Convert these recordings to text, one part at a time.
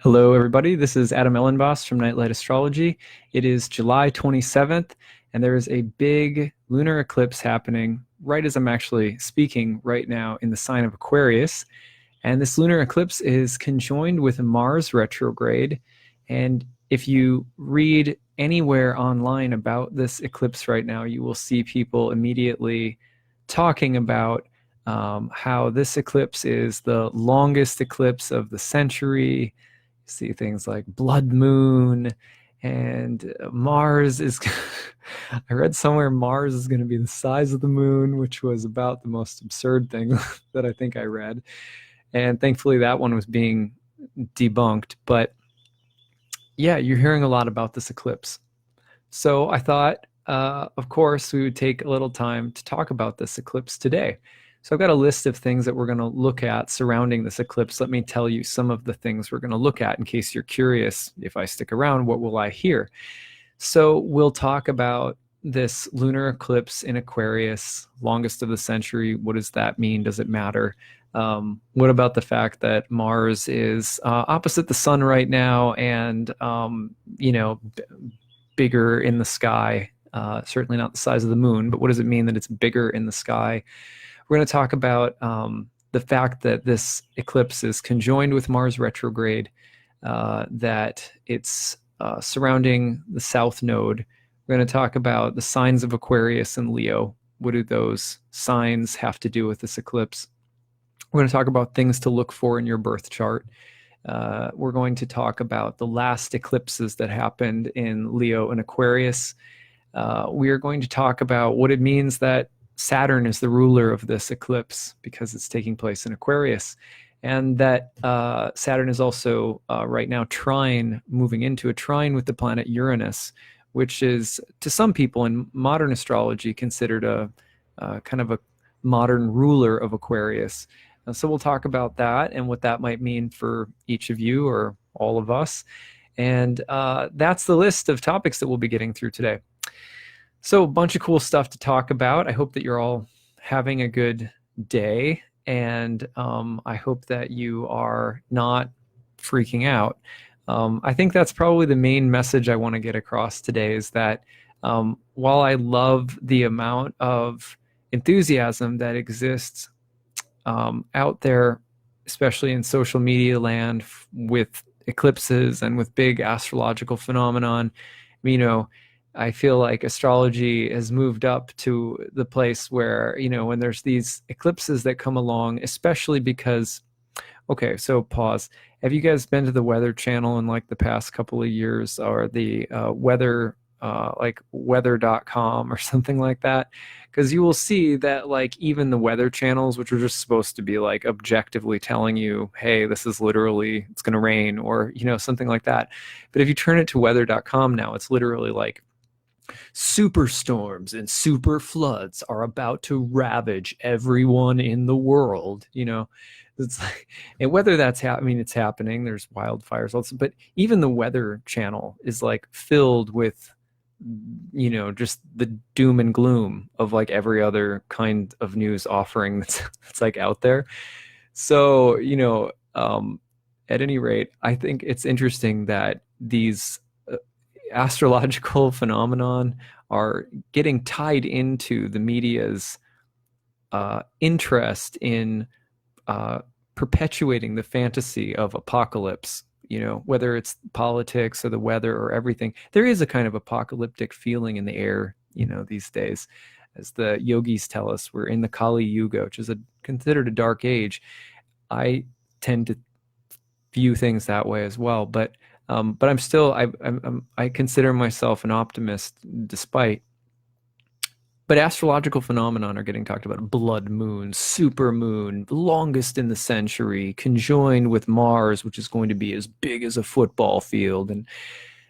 Hello, everybody. This is Adam Elenbaas from Nightlight Astrology. It is July 27th, and there is a big lunar eclipse happening right as I'm actually speaking right now in the sign of Aquarius. And this lunar eclipse is conjoined with Mars Retrograde. And if you read anywhere online about this eclipse right now, you will see people immediately talking about how this eclipse is the longest eclipse of the century. See things like blood moon, and Mars is I read somewhere Mars is going to be the size of the moon, which was about the most absurd thing that I think I read. And thankfully that one was being debunked. But yeah, you're hearing a lot about this eclipse. So I thought, of course, we would take a little time to talk about this eclipse today. So I've got a list of things that we're going to look at surrounding this eclipse. Let me tell you some of the things we're going to look at in case you're curious. If I stick around, what will I hear? So we'll talk about this lunar eclipse in Aquarius, longest of the century. What does that mean? Does it matter? What about the fact that Mars is opposite the sun right now and, bigger in the sky? Certainly not the size of the moon, but what does it mean that it's bigger in the sky? We're going to talk about the fact that this eclipse is conjoined with Mars retrograde, that it's surrounding the south node. We're going to talk about the signs of Aquarius and Leo. What do those signs have to do with this eclipse? We're going to talk about things to look for in your birth chart. We're going to talk about the last eclipses that happened in Leo and Aquarius. We are going to talk about what it means that Saturn is the ruler of this eclipse because it's taking place in Aquarius, and that Saturn is also right now moving into a trine with the planet Uranus, which is, to some people in modern astrology, considered a kind of a modern ruler of Aquarius. So we'll talk about that and what that might mean for each of you or all of us. And that's the list of topics that we'll be getting through today. So a bunch of cool stuff to talk about. I hope that you're all having a good day, and I hope that you are not freaking out. I think that's probably the main message I want to get across today, is that while I love the amount of enthusiasm that exists out there, especially in social media land with eclipses and with big astrological phenomenon, I feel like astrology has moved up to the place where, when there's these eclipses that come along, especially because, okay, so pause. Have you guys been to the Weather Channel in like the past couple of years, or the weather, like weather.com or something like that? Because you will see that like even the weather channels, which are just supposed to be like objectively telling you, hey, this is literally, it's going to rain, or, something like that. But if you turn it to weather.com now, it's literally like, superstorms and super floods are about to ravage everyone in the world. It's like, and whether that's it's happening, there's wildfires also, but even the Weather Channel is like filled with just the doom and gloom of like every other kind of news offering that's like out there. So at any rate, I think it's interesting that these astrological phenomenon are getting tied into the media's interest in perpetuating the fantasy of apocalypse. Whether it's politics or the weather or everything, there is a kind of apocalyptic feeling in the air, these days. As the yogis tell us, we're in the Kali Yuga, which is considered a dark age. I tend to view things that way as well, but I'm still, I consider myself an optimist despite. But astrological phenomenon are getting talked about. Blood moon, super moon, longest in the century, conjoined with Mars, which is going to be as big as a football field. And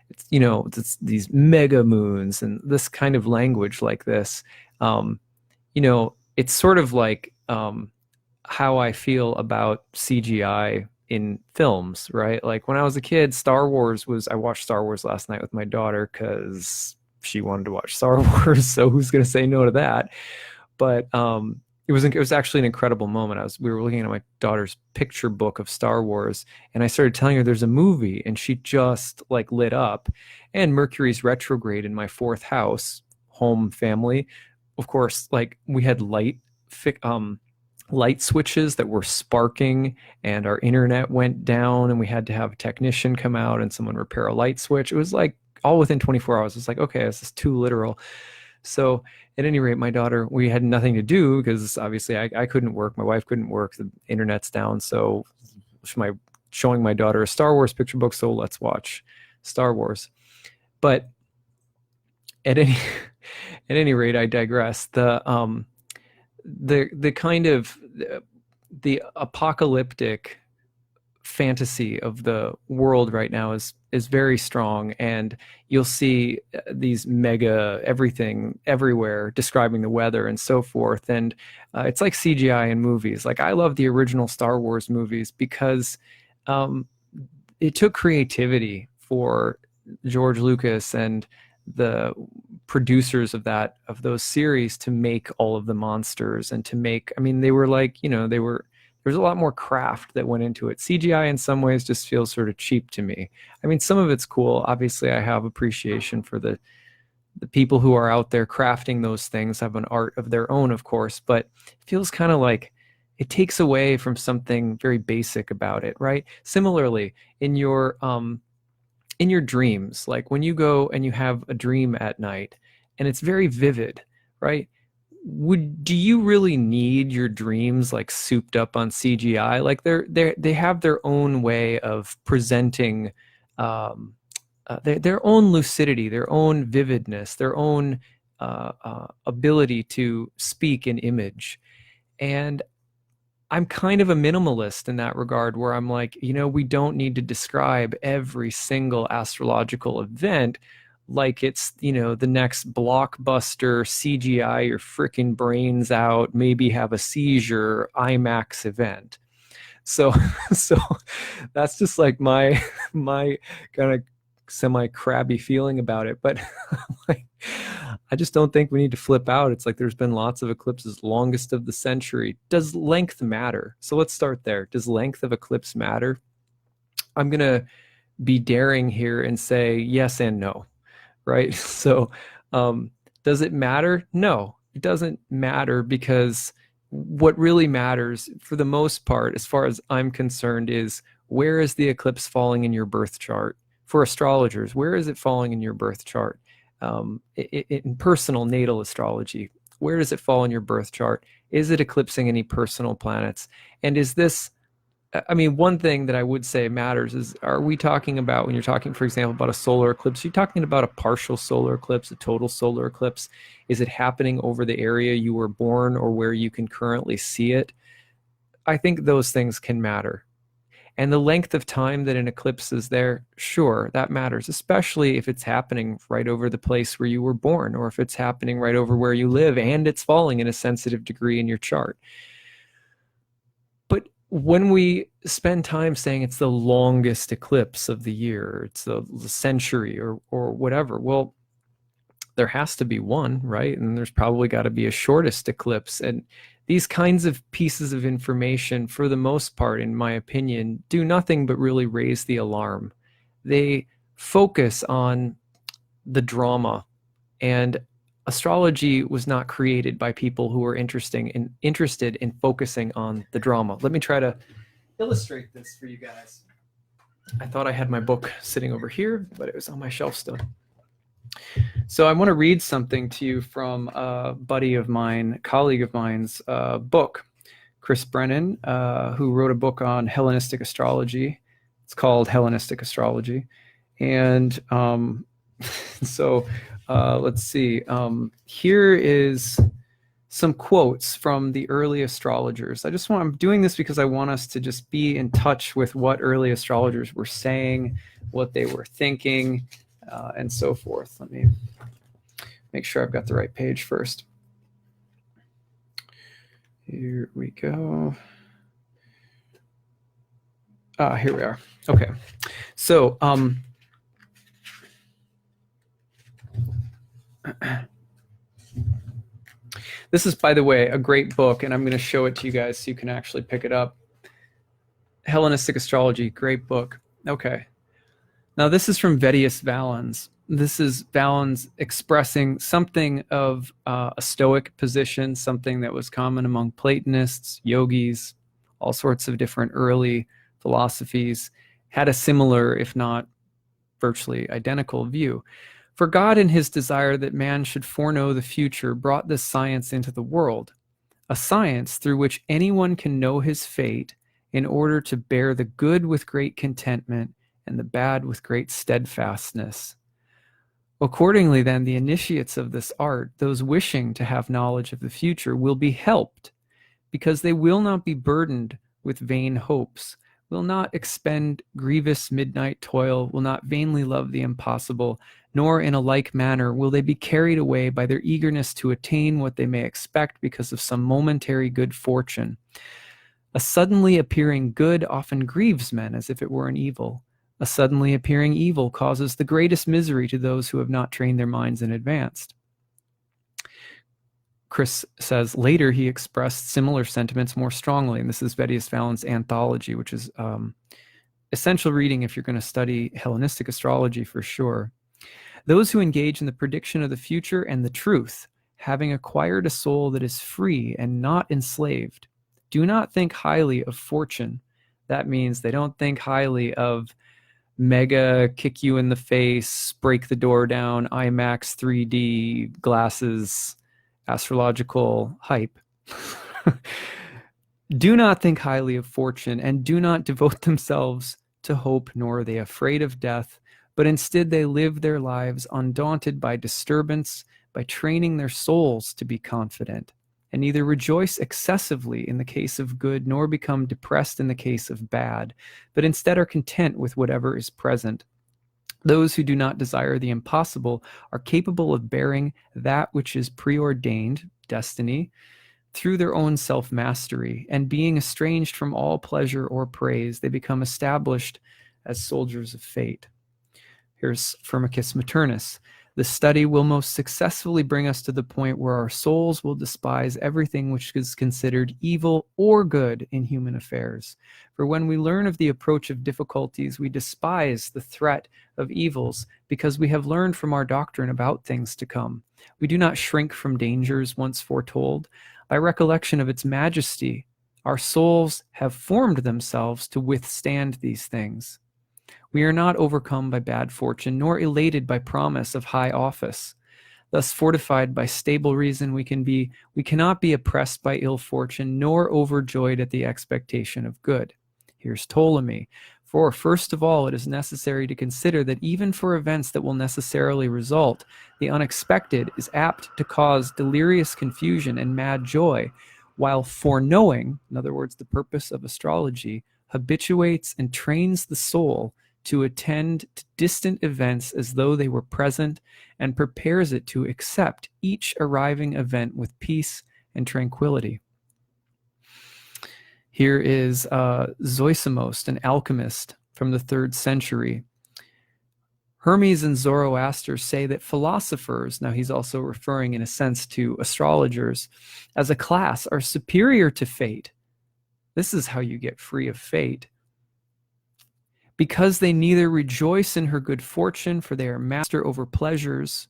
it's, it's these mega moons and this kind of language like this. It's sort of like how I feel about CGI in films, right? Like when I was a kid, I watched Star Wars last night with my daughter because she wanted to watch Star Wars, so who's going to say no to that? But it was actually an incredible moment. We were looking at my daughter's picture book of Star Wars, and I started telling her there's a movie, and she just like lit up. And Mercury's retrograde in my fourth house, home, family. Of course, like we had light switches that were sparking, and our internet went down, and we had to have a technician come out and someone repair a light switch. It was like all within 24 hours. It's like, okay, this is too literal. So at any rate, my daughter, we had nothing to do because obviously I couldn't work. My wife couldn't work. The internet's down. So showing my daughter a Star Wars picture book. So let's watch Star Wars. But at any rate, I digress. The kind of the apocalyptic fantasy of the world right now is very strong, and you'll see these mega everything everywhere describing the weather and so forth, and it's like CGI in movies. Like I love the original Star Wars movies because it took creativity for George Lucas and the producers of those series to make all of the monsters and to make, I mean, they were like, there's a lot more craft that went into it. CGI in some ways just feels sort of cheap to me. I mean, some of it's cool. Obviously, I have appreciation for the people who are out there crafting those things, have an art of their own, of course, but it feels kind of like it takes away from something very basic about it, right? Similarly, in your dreams, like when you go and you have a dream at night and it's very vivid, right? Do you really need your dreams like souped up on CGI? Like they have their own way of presenting their own lucidity, their own vividness, their own ability to speak in image. And I'm kind of a minimalist in that regard, where I'm like, we don't need to describe every single astrological event like it's, the next blockbuster CGI your freaking brains out, maybe have a seizure IMAX event. So that's just like my kind of semi-crabby feeling about it. But like, I just don't think we need to flip out. It's like there's been lots of eclipses, longest of the century. Does length matter? So let's start there. Does length of eclipse matter? I'm going to be daring here and say yes and no, right? So does it matter? No, it doesn't matter, because what really matters for the most part, as far as I'm concerned, is where is the eclipse falling in your birth chart? For astrologers, where is it falling in your birth chart? In personal natal astrology, where does it fall in your birth chart? Is it eclipsing any personal planets? And is this, I mean, one thing that I would say matters is, are we talking about, when you're talking, for example, about a solar eclipse, are you talking about a partial solar eclipse, a total solar eclipse? Is it happening over the area you were born or where you can currently see it? I think those things can matter. And the length of time that an eclipse is there, sure, that matters, especially if it's happening right over the place where you were born, or if it's happening right over where you live and it's falling in a sensitive degree in your chart. But when we spend time saying it's the longest eclipse of the year, it's the century or whatever, well, there has to be one, right? And there's probably got to be a shortest eclipse. And these kinds of pieces of information, for the most part, in my opinion, do nothing but really raise the alarm. They focus on the drama, and astrology was not created by people who were interested in focusing on the drama. Let me try to illustrate this for you guys. I thought I had my book sitting over here, but it was on my shelf still. So I want to read something to you from a buddy of mine, colleague of mine's book, Chris Brennan, who wrote a book on Hellenistic astrology. It's called Hellenistic Astrology. And so let's see. Here is some quotes from the early astrologers. I'm doing this because I want us to just be in touch with what early astrologers were saying, what they were thinking, and so forth. Let me make sure I've got the right page first. Here we go. Here we are. Okay. So, This is, by the way, a great book, and I'm going to show it to you guys so you can actually pick it up. Hellenistic Astrology, great book. Okay. Now, this is from Vettius Valens. This is Valens expressing something of a Stoic position, something that was common among Platonists, yogis, all sorts of different early philosophies, had a similar, if not virtually identical view. For God, in his desire that man should foreknow the future, brought this science into the world, a science through which anyone can know his fate in order to bear the good with great contentment and the bad with great steadfastness. Accordingly, then, the initiates of this art, those wishing to have knowledge of the future, will be helped, because they will not be burdened with vain hopes, will not expend grievous midnight toil, will not vainly love the impossible, nor in a like manner will they be carried away by their eagerness to attain what they may expect because of some momentary good fortune. A suddenly appearing good often grieves men as if it were an evil. A suddenly appearing evil causes the greatest misery to those who have not trained their minds in advance. Chris says later he expressed similar sentiments more strongly, and this is Vettius Valens' Anthology, which is essential reading if you're going to study Hellenistic astrology for sure. Those who engage in the prediction of the future and the truth, having acquired a soul that is free and not enslaved, do not think highly of fortune. That means they don't think highly of mega kick you in the face, break the door down, IMAX 3D glasses, astrological hype. Do not think highly of fortune, and do not devote themselves to hope, nor are they afraid of death, but instead they live their lives undaunted by disturbance, by training their souls to be confident, and neither rejoice excessively in the case of good, nor become depressed in the case of bad, but instead are content with whatever is present. Those who do not desire the impossible are capable of bearing that which is preordained, destiny, through their own self-mastery, and being estranged from all pleasure or praise, they become established as soldiers of fate. Here's Firmicus Maternus. The study will most successfully bring us to the point where our souls will despise everything which is considered evil or good in human affairs. For when we learn of the approach of difficulties, we despise the threat of evils because we have learned from our doctrine about things to come. We do not shrink from dangers once foretold. By recollection of its majesty, our souls have formed themselves to withstand these things. We are not overcome by bad fortune, nor elated by promise of high office. Thus fortified by stable reason, we cannot be oppressed by ill fortune, nor overjoyed at the expectation of good. Here's Ptolemy. For first of all, it is necessary to consider that even for events that will necessarily result, the unexpected is apt to cause delirious confusion and mad joy, while foreknowing, in other words, the purpose of astrology, habituates and trains the soul to attend to distant events as though they were present, and prepares it to accept each arriving event with peace and tranquility. Here is Zoisimos, an alchemist from the 3rd century. Hermes and Zoroaster say that philosophers, now he's also referring in a sense to astrologers, as a class are superior to fate. This is how you get free of fate. Because they neither rejoice in her good fortune, for they are master over pleasures,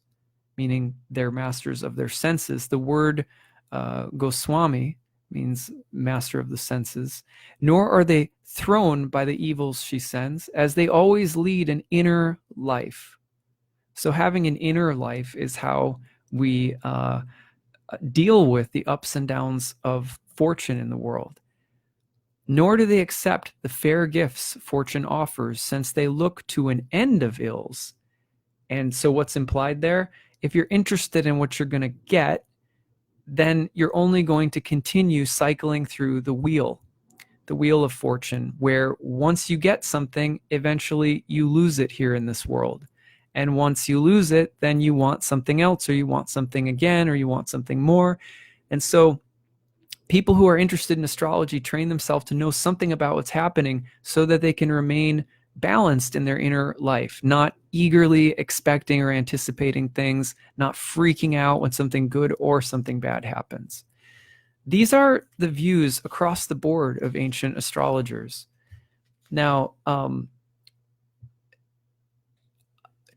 meaning they're masters of their senses. The word Goswami means master of the senses. Nor are they thrown by the evils she sends, as they always lead an inner life. So having an inner life is how we deal with the ups and downs of fortune in the world. Nor do they accept the fair gifts fortune offers, since they look to an end of ills. And so what's implied there? If you're interested in what you're going to get, then you're only going to continue cycling through the wheel of fortune, where once you get something, eventually you lose it here in this world. And once you lose it, then you want something else, or you want something again, or you want something more. And so people who are interested in astrology train themselves to know something about what's happening so that they can remain balanced in their inner life, not eagerly expecting or anticipating things, not freaking out when something good or something bad happens. These are the views across the board of ancient astrologers. Now,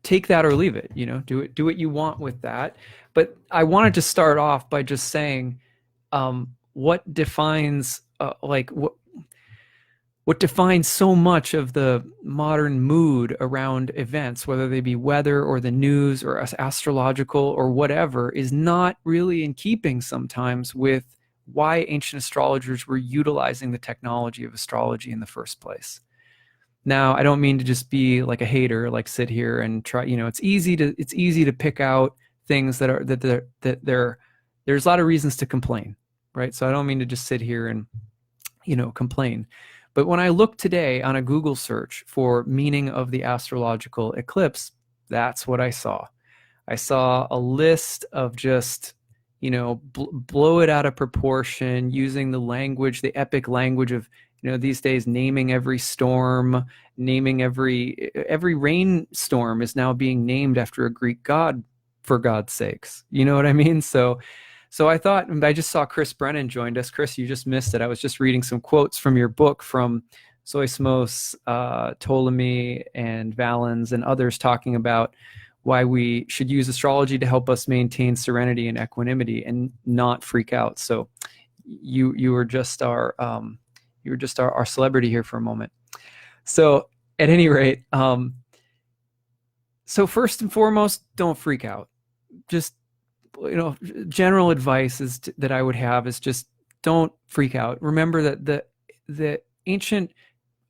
take that or leave it, do what you want with that. But I wanted to start off by just saying, what defines what defines so much of the modern mood around events, whether they be weather or the news or astrological or whatever, is not really in keeping sometimes with why ancient astrologers were utilizing the technology of astrology in the first place. Now, I don't mean to just be like a hater, like sit here and try, it's easy to pick out things there's a lot of reasons to complain, right? So I don't mean to just sit here and, complain. But when I look today on a Google search for meaning of the astrological eclipse, that's what I saw. I saw a list of just, blow it out of proportion, using the language, the epic language of, these days, naming every storm, naming every rainstorm is now being named after a Greek god, for God's sakes. You know what I mean? So I thought, I just saw Chris Brennan joined us. Chris, you just missed it. I was just reading some quotes from your book from Zoismos, Ptolemy, and Valens, and others talking about why we should use astrology to help us maintain serenity and equanimity and not freak out. So you were just our celebrity here for a moment. So at any rate, so first and foremost, don't freak out. Just, general advice that I would have is just don't freak out. Remember that the ancient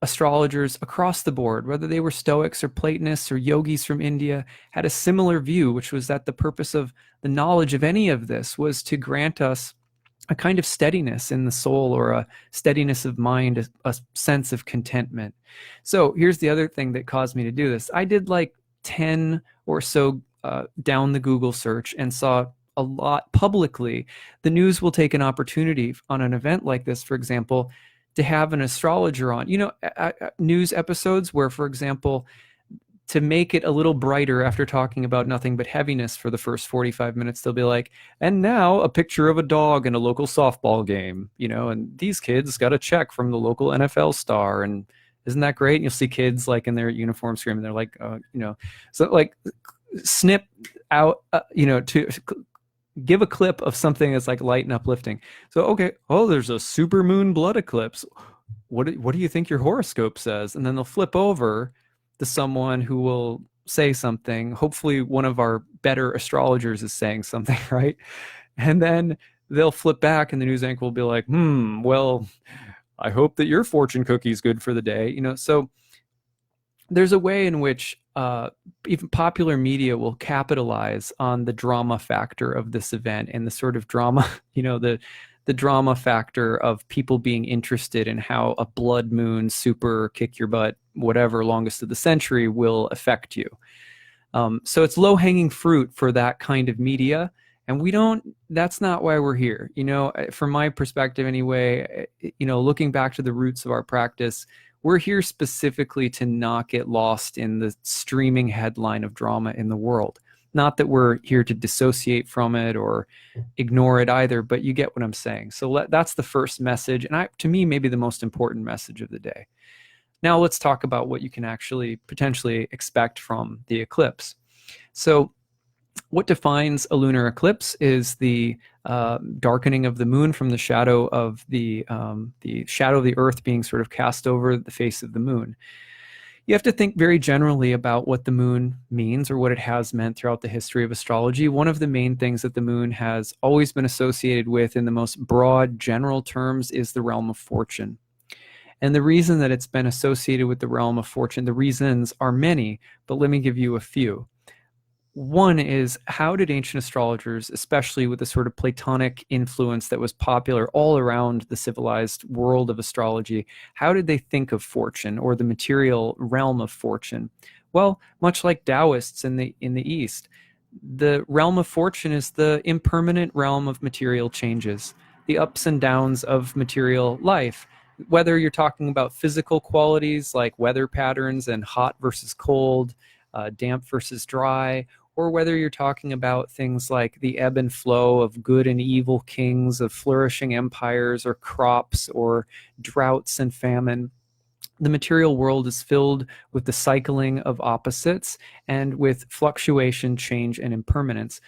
astrologers across the board, whether they were Stoics or Platonists or yogis from India, had a similar view, which was that the purpose of the knowledge of any of this was to grant us a kind of steadiness in the soul, or a steadiness of mind, a sense of contentment. So here's the other thing that caused me to do this. I did like 10 or so down the Google search and saw a lot publicly. The news will take an opportunity on an event like this, for example, to have an astrologer on, news episodes where, for example, to make it a little brighter after talking about nothing but heaviness for the first 45 minutes, they'll be like, and now a picture of a dog in a local softball game, and these kids got a check from the local NFL star. And isn't that great? And you'll see kids like in their uniform screaming. They're like, so like snip out, to give a clip of something that's like light and uplifting. So, okay, there's a super moon blood eclipse. What do you think your horoscope says? And then they'll flip over to someone who will say something. Hopefully one of our better astrologers is saying something, right? And then they'll flip back and the news anchor will be like, well, I hope that your fortune cookie is good for the day. So there's a way in which even popular media will capitalize on the drama factor of this event, and the sort of drama, the drama factor of people being interested in how a blood moon, super kick your butt, whatever, longest of the century will affect you. So it's low-hanging fruit for that kind of media. And that's not why we're here. From my perspective anyway, looking back to the roots of our practice, we're here specifically to not get lost in the streaming headline of drama in the world. Not that we're here to dissociate from it or ignore it either, but you get what I'm saying. So that's the first message, and to me, maybe the most important message of the day. Now let's talk about what you can actually potentially expect from the eclipse. So what defines a lunar eclipse is the darkening of the moon from the shadow of the Earth being sort of cast over the face of the moon. You have to think very generally about what the moon means, or what it has meant throughout the history of astrology. One of the main things that the moon has always been associated with in the most broad general terms is the realm of fortune. And the reason that it's been associated with the realm of fortune, the reasons are many, but let me give you a few. One is, how did ancient astrologers, especially with the sort of Platonic influence that was popular all around the civilized world of astrology, how did they think of fortune, or the material realm of fortune? Well, much like Taoists in the East, the realm of fortune is the impermanent realm of material changes, the ups and downs of material life. whether you're talking about physical qualities like weather patterns and hot versus cold, damp versus dry, or whether you're talking about things like the ebb and flow of good and evil kings, of flourishing empires, or crops, or droughts and famine. The material world is filled with the cycling of opposites and with fluctuation, change, and impermanence.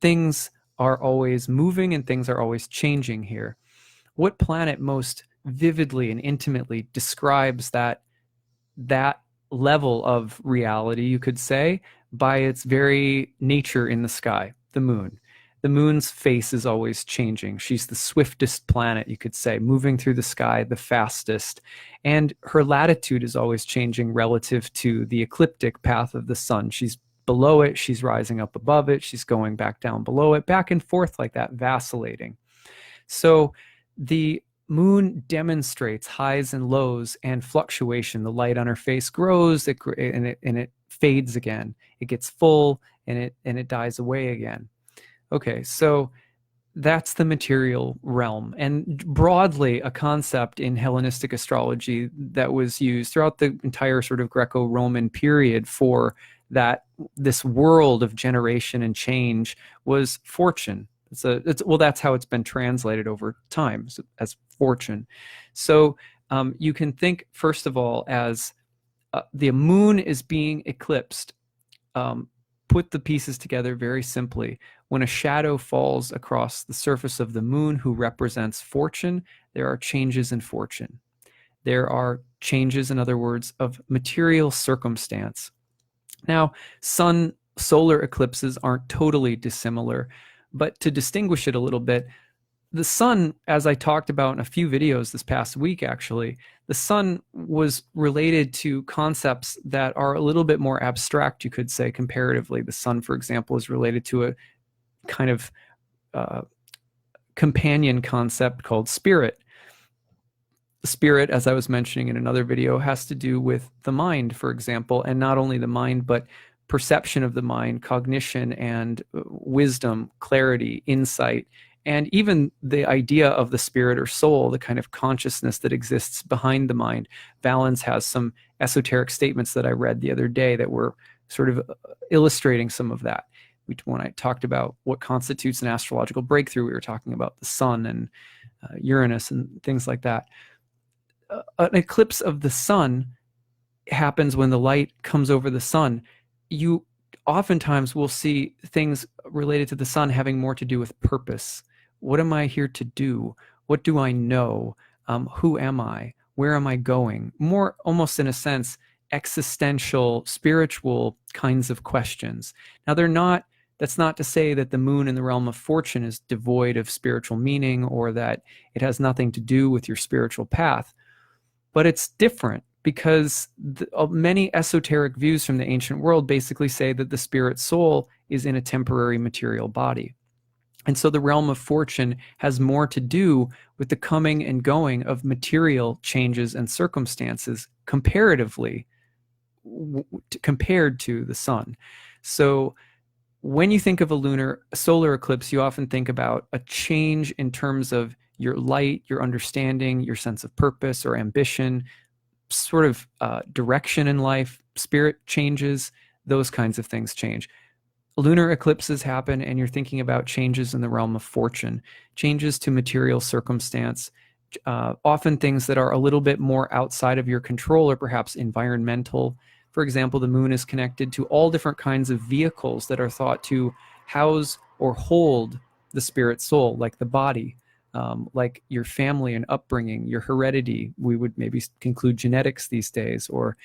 Things are always moving and things are always changing here. What planet most vividly and intimately describes that level of reality, you could say, by its very nature in the sky? The moon. The moon's face is always changing. She's the swiftest planet, you could say, moving through the sky the fastest. And her latitude is always changing relative to the ecliptic path of the sun. She's below it, she's rising up above it, she's going back down below it, back and forth like that, vacillating. So the moon demonstrates highs and lows and fluctuation. The light on her face grows, and it fades again. It gets full and it dies away again. Okay, so that's the material realm, and broadly a concept in Hellenistic astrology that was used throughout the entire sort of Greco-Roman period for this world of generation and change was fortune. Well, that's how it's been translated over time, as fortune. So you can think, first of all, as the moon is being eclipsed. Put the pieces together very simply. When a shadow falls across the surface of the moon, who represents fortune, there are changes in fortune. There are changes, in other words, of material circumstance. Now, solar eclipses aren't totally dissimilar, but to distinguish it a little bit, the sun, as I talked about in a few videos this past week, actually, the sun was related to concepts that are a little bit more abstract, you could say, comparatively. The sun, for example, is related to a kind of companion concept called spirit. Spirit, as I was mentioning in another video, has to do with the mind, for example, and not only the mind, but perception of the mind, cognition and wisdom, clarity, insight, and even the idea of the spirit or soul, the kind of consciousness that exists behind the mind. Valens has some esoteric statements that I read the other day that were sort of illustrating some of that. When I talked about what constitutes an astrological breakthrough, we were talking about the sun and Uranus and things like that. An eclipse of the sun happens when the light comes over the sun. You oftentimes will see things related to the sun having more to do with purpose. What am I here to do? What do I know? Who am I? Where am I going? More, almost in a sense, existential, spiritual kinds of questions. Now, that's not to say that the moon in the realm of fortune is devoid of spiritual meaning or that it has nothing to do with your spiritual path, but it's different because many esoteric views from the ancient world basically say that the spirit soul is in a temporary material body. And so the realm of fortune has more to do with the coming and going of material changes and circumstances comparatively compared to the sun. So when you think of a solar eclipse, you often think about a change in terms of your light, your understanding, your sense of purpose or ambition, sort of direction in life, spirit changes, those kinds of things change. Lunar eclipses happen and you're thinking about changes in the realm of fortune, changes to material circumstance, often things that are a little bit more outside of your control or perhaps environmental. For example, the moon is connected to all different kinds of vehicles that are thought to house or hold the spirit soul, like the body, like your family and upbringing, your heredity. We would maybe conclude genetics these days, or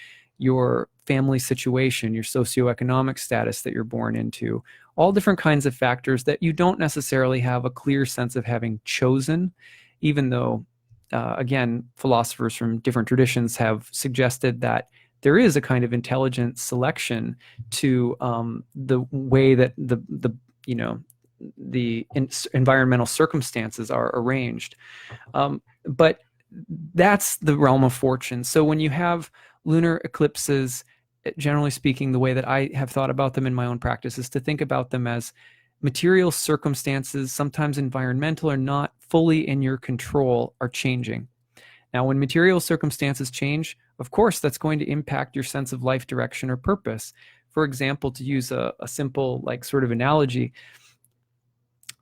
your family situation, your socioeconomic status that you're born into, all different kinds of factors that you don't necessarily have a clear sense of having chosen, even though, again, philosophers from different traditions have suggested that there is a kind of intelligent selection to the way that the environmental circumstances are arranged. But that's the realm of fortune. So when you have lunar eclipses, generally speaking, the way that I have thought about them in my own practice is to think about them as material circumstances, sometimes environmental or not fully in your control, are changing. Now, when material circumstances change, of course, that's going to impact your sense of life direction or purpose. For example, to use a simple like sort of analogy,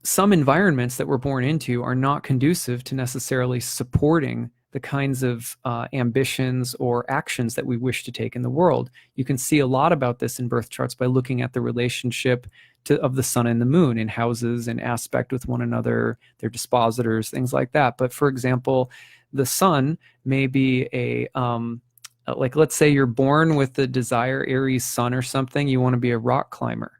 some environments that we're born into are not conducive to necessarily supporting the kinds of ambitions or actions that we wish to take in the world. You can see a lot about this in birth charts by looking at the relationship of the sun and the moon in houses and aspect with one another, their dispositors, things like that. But for example, the sun may be like, let's say you're born with the desire Aries sun or something, you want to be a rock climber,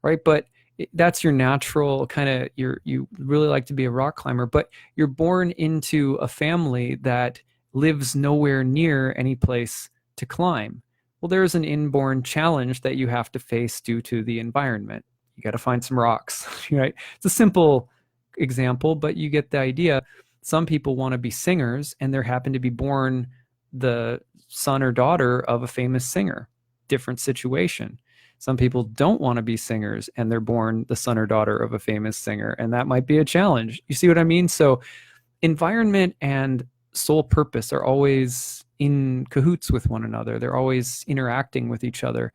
right? But that's your natural kind of, you really like to be a rock climber, but you're born into a family that lives nowhere near any place to climb. Well, there's an inborn challenge that you have to face due to the environment. You got to find some rocks, right? It's a simple example, but you get the idea. Some people want to be singers, and they happen to be born the son or daughter of a famous singer. Different situation. Some people don't want to be singers, and they're born the son or daughter of a famous singer, and that might be a challenge. You see what I mean? So environment and soul purpose are always in cahoots with one another. They're always interacting with each other.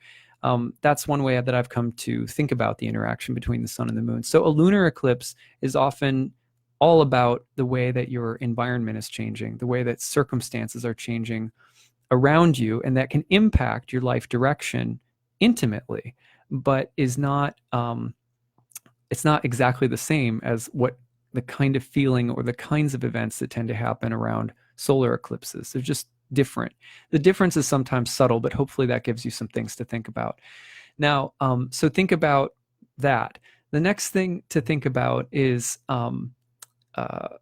That's one way that I've come to think about the interaction between the sun and the moon. So a lunar eclipse is often all about the way that your environment is changing, the way that circumstances are changing around you, and that can impact your life direction intimately, but is not it's not exactly the same as what the kind of feeling or the kinds of events that tend to happen around solar eclipses. They're just different. The difference is sometimes subtle, but hopefully that gives you some things to think about. Now, so think about that. The next thing to think about is that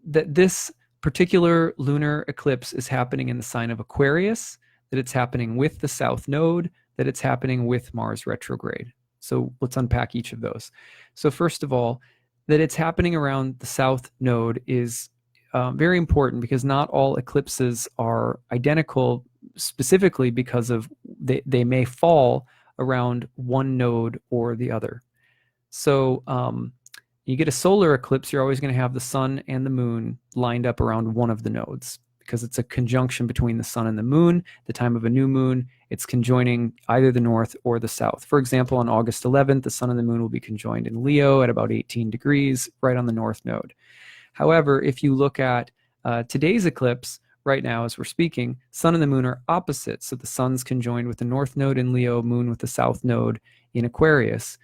this particular lunar eclipse is happening in the sign of Aquarius, that it's happening with the South Node, that it's happening with Mars retrograde. So let's unpack each of those. So first of all, that it's happening around the South Node is very important, because not all eclipses are identical, specifically because of they may fall around one node or the other. So you get a solar eclipse, you're always going to have the sun and the moon lined up around one of the nodes, because it's a conjunction between the sun and the moon. The time of a new moon, it's conjoining either the north or the south. For example, on August 11th, the sun and the moon will be conjoined in Leo at about 18 degrees, right on the north node. However, if you look at today's eclipse, right now as we're speaking, sun and the moon are opposite. So the sun's conjoined with the north node in Leo, moon with the south node in Aquarius.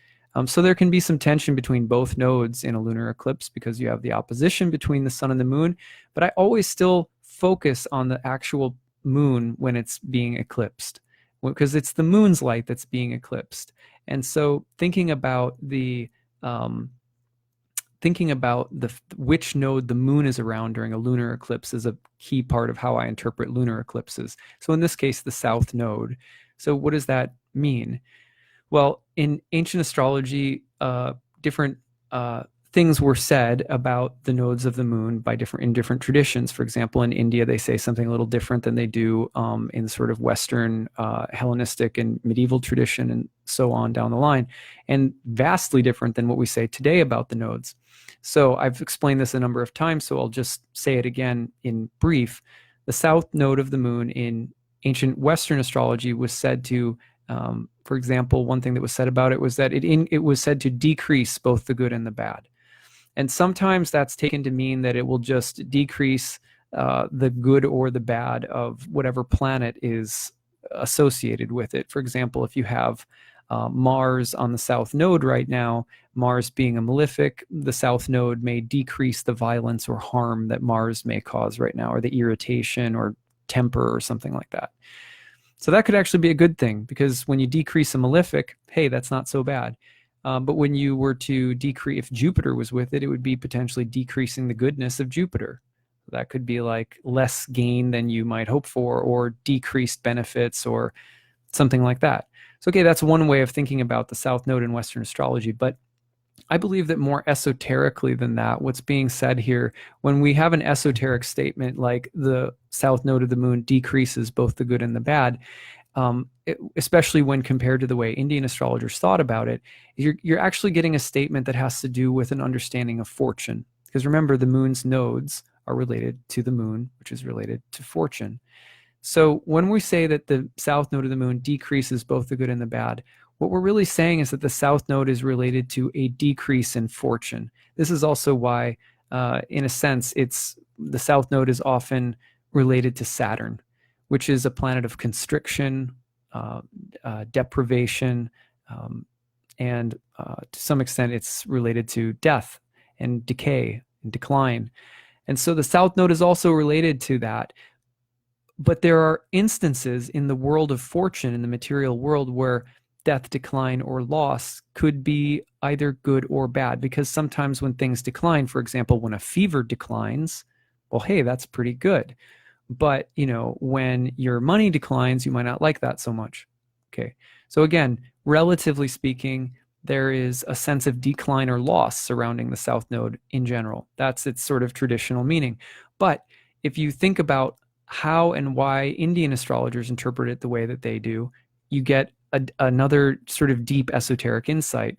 So there can be some tension between both nodes in a lunar eclipse, because you have the opposition between the sun and the moon. But I always still focus on the actual moon when it's being eclipsed, because it's the moon's light that's being eclipsed. And so thinking about which node the moon is around during a lunar eclipse is a key part of how I interpret lunar eclipses. So in this case, the south node. So what does that mean? Well, in ancient astrology, different things were said about the nodes of the moon in different traditions. For example, in India, they say something a little different than they do in sort of Western Hellenistic and medieval tradition, and so on down the line, and vastly different than what we say today about the nodes. So I've explained this a number of times, so I'll just say it again in brief. The south node of the moon in ancient Western astrology was said to, for example, one thing that was said about it was that it was said to decrease both the good and the bad. And sometimes that's taken to mean that it will just decrease the good or the bad of whatever planet is associated with it. For example, if you have Mars on the south node right now, Mars being a malefic, the south node may decrease the violence or harm that Mars may cause right now, or the irritation or temper or something like that. So that could actually be a good thing, because when you decrease a malefic, hey, that's not so bad. But when you were to decrease, if Jupiter was with it, it would be potentially decreasing the goodness of Jupiter. That could be like less gain than you might hope for, or decreased benefits, or something like that. So, okay, that's one way of thinking about the South Node in Western astrology. But I believe that more esoterically than that, what's being said here, when we have an esoteric statement like the South Node of the moon decreases both the good and the bad, especially when compared to the way Indian astrologers thought about it, you're actually getting a statement that has to do with an understanding of fortune. Because remember, the moon's nodes are related to the moon, which is related to fortune. So when we say that the south node of the moon decreases both the good and the bad, what we're really saying is that the south node is related to a decrease in fortune. This is also why, in a sense, the south node is often related to Saturn, which is a planet of constriction, deprivation, and to some extent it's related to death and decay and decline. And so the south node is also related to that. But there are instances in the world of fortune, in the material world, where death, decline, or loss could be either good or bad. Because sometimes when things decline, for example, when a fever declines, well, hey, that's pretty good. But, when your money declines, you might not like that so much. Okay. So again, relatively speaking, there is a sense of decline or loss surrounding the south node in general. That's its sort of traditional meaning. But if you think about how and why Indian astrologers interpret it the way that they do, you get another sort of deep esoteric insight.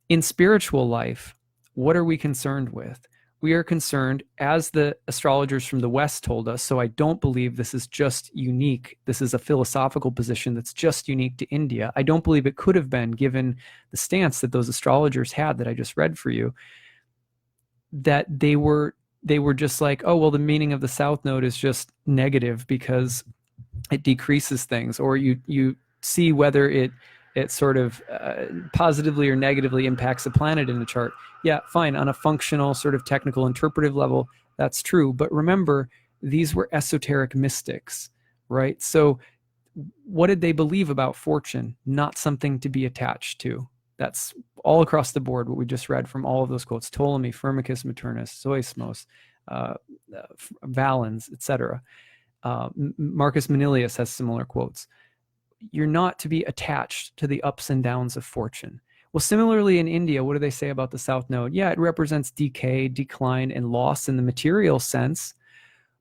In spiritual life, what are we concerned with? We are concerned, as the astrologers from the West told us, so I don't believe this is just unique. This is a philosophical position that's just unique to India. I don't believe it could have been, given the stance that those astrologers had that I just read for you, that they were just like, oh, well, the meaning of the south node is just negative because it decreases things, or you see whether it sort of positively or negatively impacts a planet in the chart. Yeah, fine. On a functional, sort of technical, interpretive level, that's true. But remember, these were esoteric mystics, right? So what did they believe about fortune? Not something to be attached to. That's all across the board, what we just read from all of those quotes: Ptolemy, Firmicus Maternus, Zoismos, Valens, etc. Marcus Manilius has similar quotes. You're not to be attached to the ups and downs of fortune. Well, similarly in India, what do they say about the south node? Yeah, it represents decay, decline, and loss in the material sense,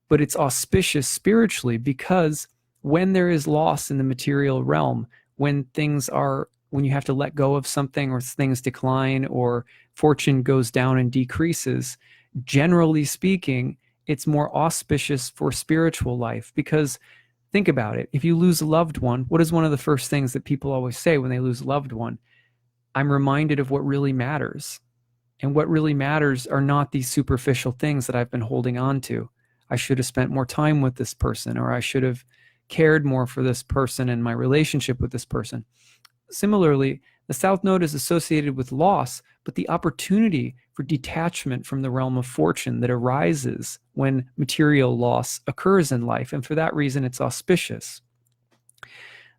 but it's auspicious spiritually, because when there is loss in the material realm, when you have to let go of something, or things decline, or fortune goes down and decreases, generally speaking, it's more auspicious for spiritual life. Because think about it. If you lose a loved one, what is one of the first things that people always say when they lose a loved one? I'm reminded of what really matters. And what really matters are not these superficial things that I've been holding on to. I should have spent more time with this person, or I should have cared more for this person and my relationship with this person. Similarly, the south node is associated with loss, but the opportunity for detachment from the realm of fortune that arises when material loss occurs in life. And for that reason, it's auspicious.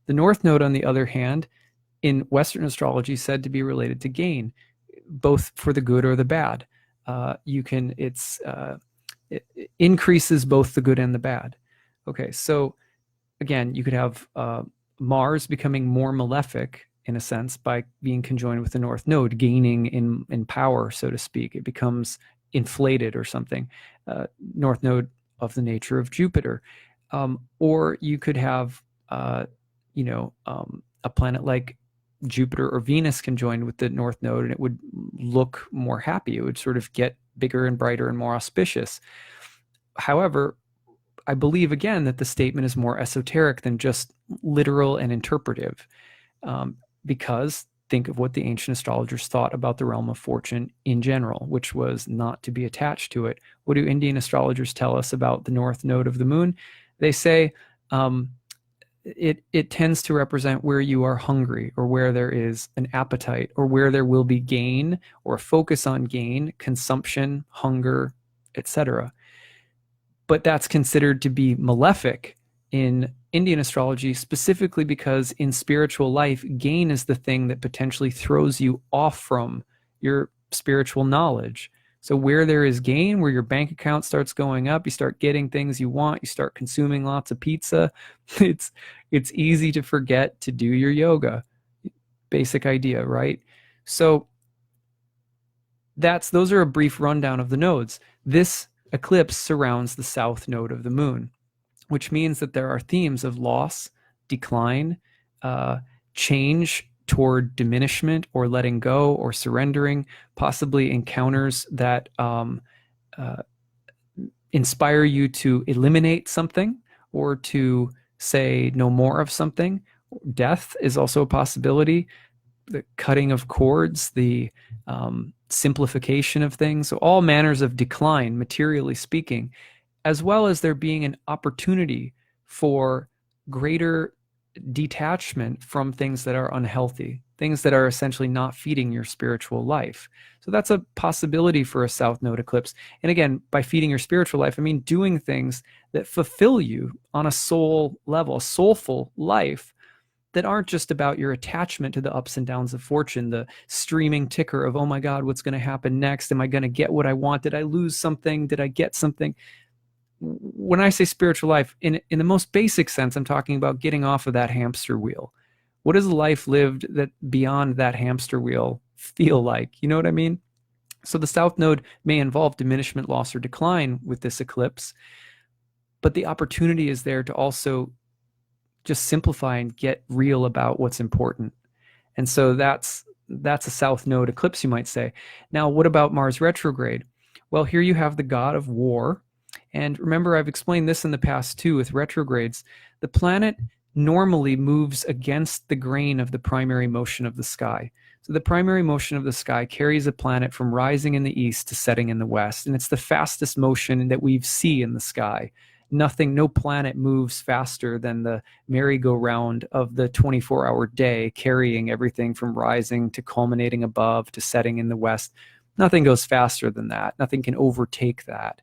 The north node, on the other hand, in Western astrology, said to be related to gain, both for the good or the bad. It increases both the good and the bad. Okay, so again, you could have Mars becoming more malefic, in a sense, by being conjoined with the north node, gaining in power, so to speak. It becomes inflated or something. North node of the nature of Jupiter. Or you could have, a planet like Jupiter or Venus conjoined with the north node, and it would look more happy. It would sort of get bigger and brighter and more auspicious. However, I believe, again, that the statement is more esoteric than just literal and interpretive. Because think of what the ancient astrologers thought about the realm of fortune in general, which was not to be attached to it. What do Indian astrologers tell us about the north node of the moon? They say it tends to represent where you are hungry, or where there is an appetite, or where there will be gain, or focus on gain, consumption, hunger, etc. But that's considered to be malefic in Indian astrology, specifically because in spiritual life, gain is the thing that potentially throws you off from your spiritual knowledge. So where there is gain, where your bank account starts going up, you start getting things you want, you start consuming lots of pizza, it's easy to forget to do your yoga. Basic idea, right? So those are a brief rundown of the nodes. This eclipse surrounds the south node of the moon, which means that there are themes of loss, decline, change toward diminishment, or letting go, or surrendering, possibly encounters that inspire you to eliminate something or to say no more of something. Death is also a possibility. The cutting of cords, the simplification of things, so all manners of decline, materially speaking, as well as there being an opportunity for greater detachment from things that are unhealthy, things that are essentially not feeding your spiritual life. So that's a possibility for a South Node eclipse. And again, by feeding your spiritual life, I mean doing things that fulfill you on a soul level, a soulful life that aren't just about your attachment to the ups and downs of fortune, the streaming ticker of, oh my God, what's going to happen next? Am I going to get what I want? Did I lose something? Did I get something? When I say spiritual life, in the most basic sense, I'm talking about getting off of that hamster wheel. What does a life lived that beyond that hamster wheel feel like? You know what I mean? So the South Node may involve diminishment, loss, or decline with this eclipse, but the opportunity is there to also just simplify and get real about what's important. And so that's a South Node eclipse, you might say. Now, what about Mars retrograde? Well, here you have the god of war. And remember, I've explained this in the past too with retrogrades. The planet normally moves against the grain of the primary motion of the sky. So the primary motion of the sky carries a planet from rising in the east to setting in the west. And it's the fastest motion that we see in the sky. No planet moves faster than the merry-go-round of the 24-hour day, carrying everything from rising to culminating above to setting in the west. Nothing goes faster than that. Nothing can overtake that.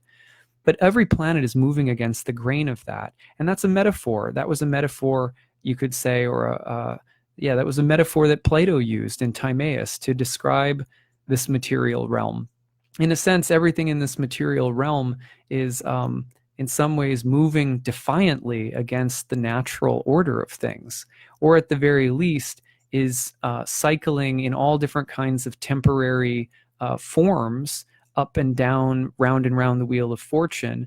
But every planet is moving against the grain of that. And that's a metaphor. That was a metaphor, you could say, that was a metaphor that Plato used in Timaeus to describe this material realm. In a sense, everything in this material realm is in some ways moving defiantly against the natural order of things, or at the very least is cycling in all different kinds of temporary forms up and down, round and round the wheel of fortune,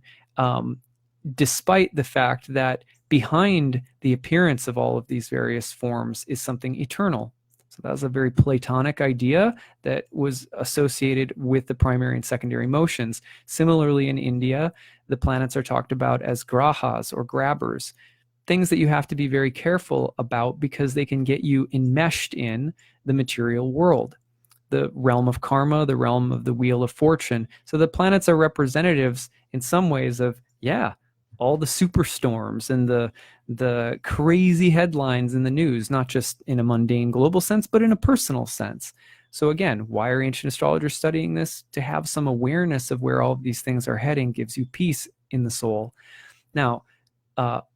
despite the fact that behind the appearance of all of these various forms is something eternal. So that was a very Platonic idea that was associated with the primary and secondary motions. Similarly, in India, the planets are talked about as grahas or grabbers, things that you have to be very careful about because they can get you enmeshed in the material world, the realm of karma, the realm of the wheel of fortune. So the planets are representatives in some ways of, all the superstorms and the crazy headlines in the news, not just in a mundane global sense, but in a personal sense. So again, why are ancient astrologers studying this? To have some awareness of where all of these things are heading gives you peace in the soul. Now,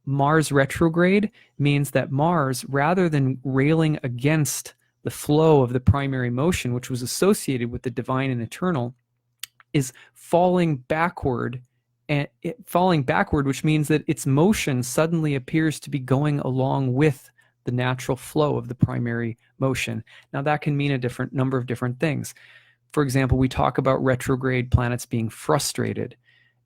Mars retrograde means that Mars, rather than railing against the flow of the primary motion, which was associated with the divine and eternal, is falling backward, which means that its motion suddenly appears to be going along with the natural flow of the primary motion. Now, that can mean a number of different things. For example, we talk about retrograde planets being frustrated.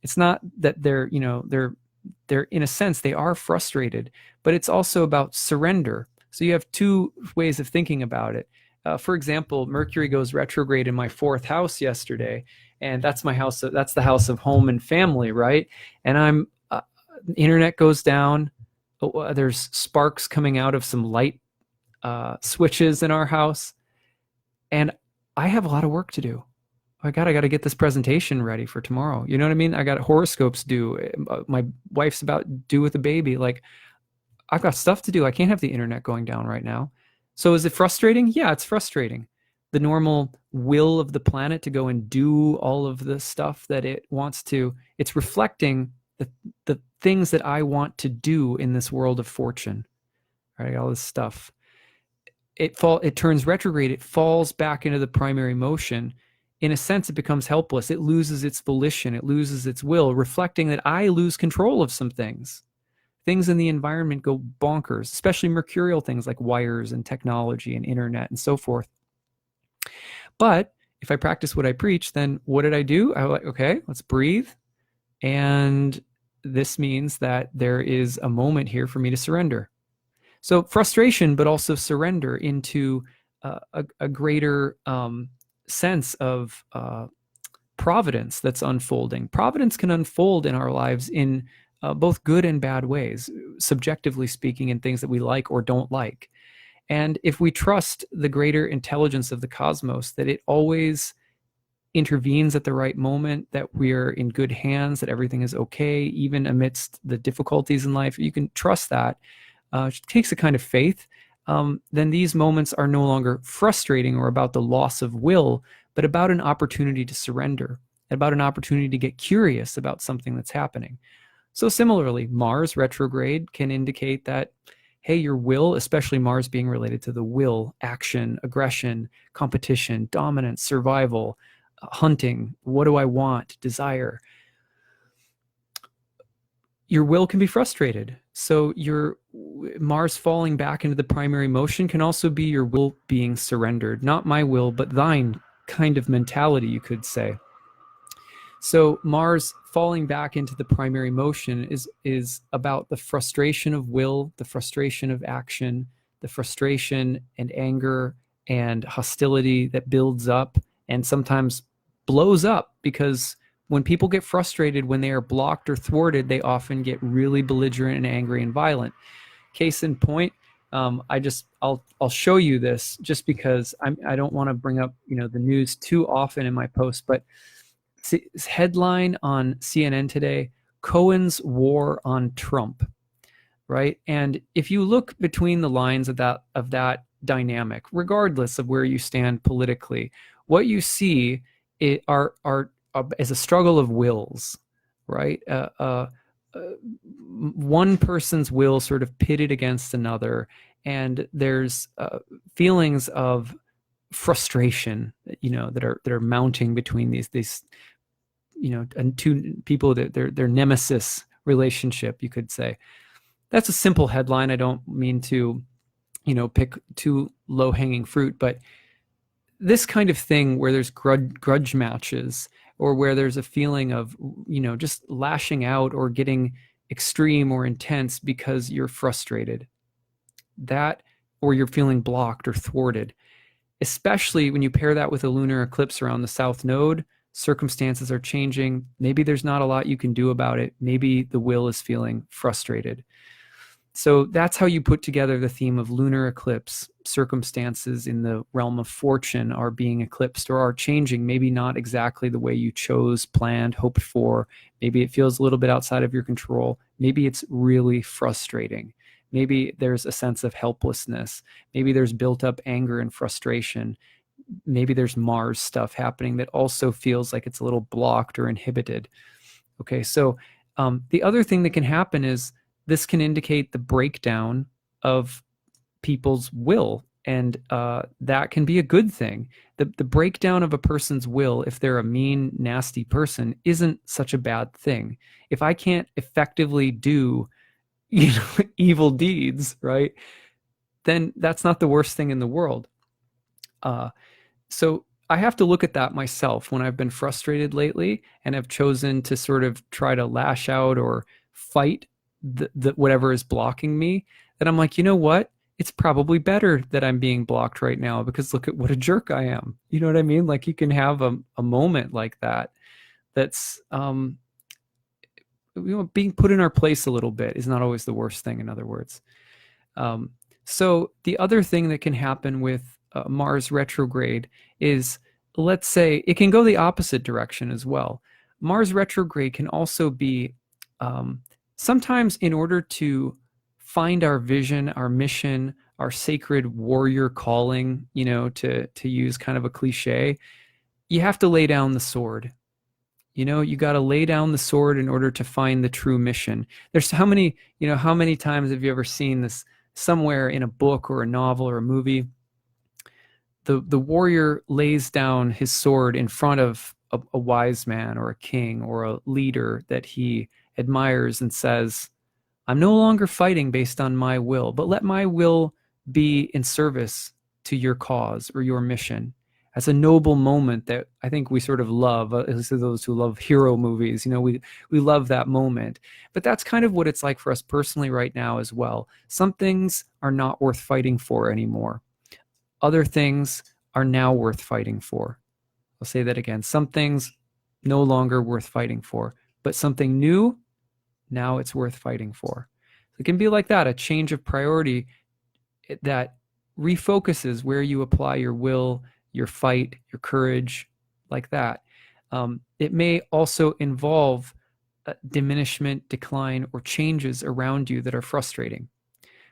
It's not that they're in a sense, they are frustrated, but it's also about surrender. So you have two ways of thinking about it. For example, Mercury goes retrograde in my 4th house yesterday, and that's my house. That's the house of home and family, right? And internet goes down. There's sparks coming out of some light switches in our house, and I have a lot of work to do. I got to get this presentation ready for tomorrow. You know what I mean? I got horoscopes due. My wife's about due with a baby. Like, I've got stuff to do. I can't have the internet going down right now. So is it frustrating? Yeah, it's frustrating. The normal will of the planet to go and do all of the stuff that it wants to, it's reflecting the things that I want to do in this world of fortune, right? All this stuff. It turns retrograde. It falls back into the primary motion. In a sense, it becomes helpless. It loses its volition. It loses its will, reflecting that I lose control of some things. Things in the environment go bonkers, especially mercurial things like wires and technology and internet and so forth. But if I practice what I preach, then what did I do? I was like, okay, let's breathe. And this means that there is a moment here for me to surrender. So frustration, but also surrender into a greater sense of providence that's unfolding. Providence can unfold in our lives in both good and bad ways, subjectively speaking, in things that we like or don't like. And if we trust the greater intelligence of the cosmos, that it always intervenes at the right moment, that we're in good hands, that everything is okay, even amidst the difficulties in life, you can trust that. It takes a kind of faith. Then these moments are no longer frustrating or about the loss of will, but about an opportunity to surrender, about an opportunity to get curious about something that's happening. So similarly, Mars retrograde can indicate that, hey, your will, especially Mars being related to the will, action, aggression, competition, dominance, survival, hunting, what do I want, desire. Your will can be frustrated. So your Mars falling back into the primary motion can also be your will being surrendered. Not my will, but thine kind of mentality, you could say. So Mars falling back into the primary motion is about the frustration of will, the frustration of action, the frustration and anger and hostility that builds up and sometimes blows up, because when people get frustrated, when they are blocked or thwarted, they often get really belligerent and angry and violent. Case in point, I'll show you this just because I don't want to bring up the news too often in my post, but headline on CNN today: Cohen's war on Trump, right? And if you look between the lines of that dynamic, regardless of where you stand politically, what you see is a struggle of wills, right? One person's will sort of pitted against another, and there's feelings of frustration, that are mounting between these and two people, that their nemesis relationship, you could say. That's a simple headline. I don't mean to, pick too low-hanging fruit, but this kind of thing where there's grudge matches, or where there's a feeling of, just lashing out or getting extreme or intense because you're frustrated, that, or you're feeling blocked or thwarted, especially when you pair that with a lunar eclipse around the South Node. Circumstances are changing. Maybe there's not a lot you can do about it. Maybe the will is feeling frustrated. So that's how you put together the theme of lunar eclipse. Circumstances in the realm of fortune are being eclipsed or are changing, maybe not exactly the way you chose, planned, hoped for. Maybe it feels a little bit outside of your control. Maybe it's really frustrating. Maybe there's a sense of helplessness. Maybe there's built up anger and frustration. Maybe there's Mars stuff happening that also feels like it's a little blocked or inhibited. Okay, so the other thing that can happen is this can indicate the breakdown of people's will, and that can be a good thing. The breakdown of a person's will, if they're a mean, nasty person, isn't such a bad thing. If I can't effectively do evil deeds, right, then that's not the worst thing in the world. So I have to look at that myself when I've been frustrated lately and have chosen to sort of try to lash out or fight the whatever is blocking me, that I'm like, you know what? It's probably better that I'm being blocked right now, because look at what a jerk I am. You know what I mean? Like, you can have a moment like that that's being put in our place a little bit is not always the worst thing, in other words. So the other thing that can happen with Mars retrograde is, let's say, it can go the opposite direction as well. Mars retrograde can also be sometimes, in order to find our vision, our mission, our sacred warrior calling, to use kind of a cliche, you have to lay down the sword. You got to lay down the sword in order to find the true mission. There's how many times have you ever seen this somewhere in a book or a novel or a movie? The warrior lays down his sword in front of a wise man or a king or a leader that he admires and says, I'm no longer fighting based on my will, but let my will be in service to your cause or your mission. That's a noble moment that I think we sort of love, at least those who love hero movies. We love that moment. But that's kind of what it's like for us personally right now as well. Some things are not worth fighting for anymore. Other things are now worth fighting for. I'll say that again. Some things no longer worth fighting for. But something new, now it's worth fighting for. It can be like that, a change of priority that refocuses where you apply your will, your fight, your courage, like that. It may also involve diminishment, decline, or changes around you that are frustrating.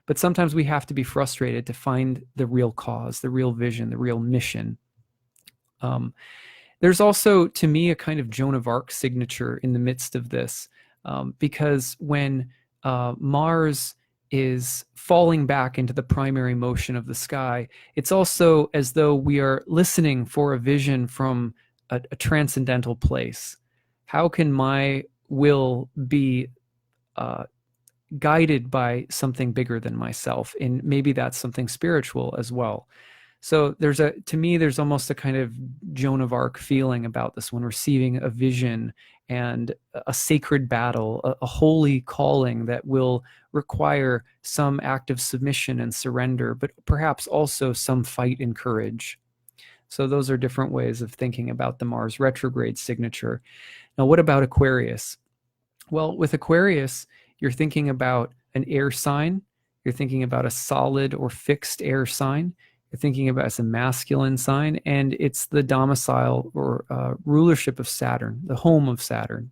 But sometimes we have to be frustrated to find the real cause, the real vision, the real mission. There's also, to me, a kind of Joan of Arc signature in the midst of this, because when Mars is falling back into the primary motion of the sky, it's also as though we are listening for a vision from a transcendental place. How can my will be guided by something bigger than myself? And maybe that's something spiritual as well. So to me, there's almost a kind of Joan of Arc feeling about this one, receiving a vision and a sacred battle, a holy calling that will require some act of submission and surrender, but perhaps also some fight and courage. So those are different ways of thinking about the Mars retrograde signature. Now, what about Aquarius? Well, with Aquarius, you're thinking about an air sign. You're thinking about a solid or fixed air sign. You're thinking about it as a masculine sign, and it's the domicile or rulership of Saturn, the home of Saturn.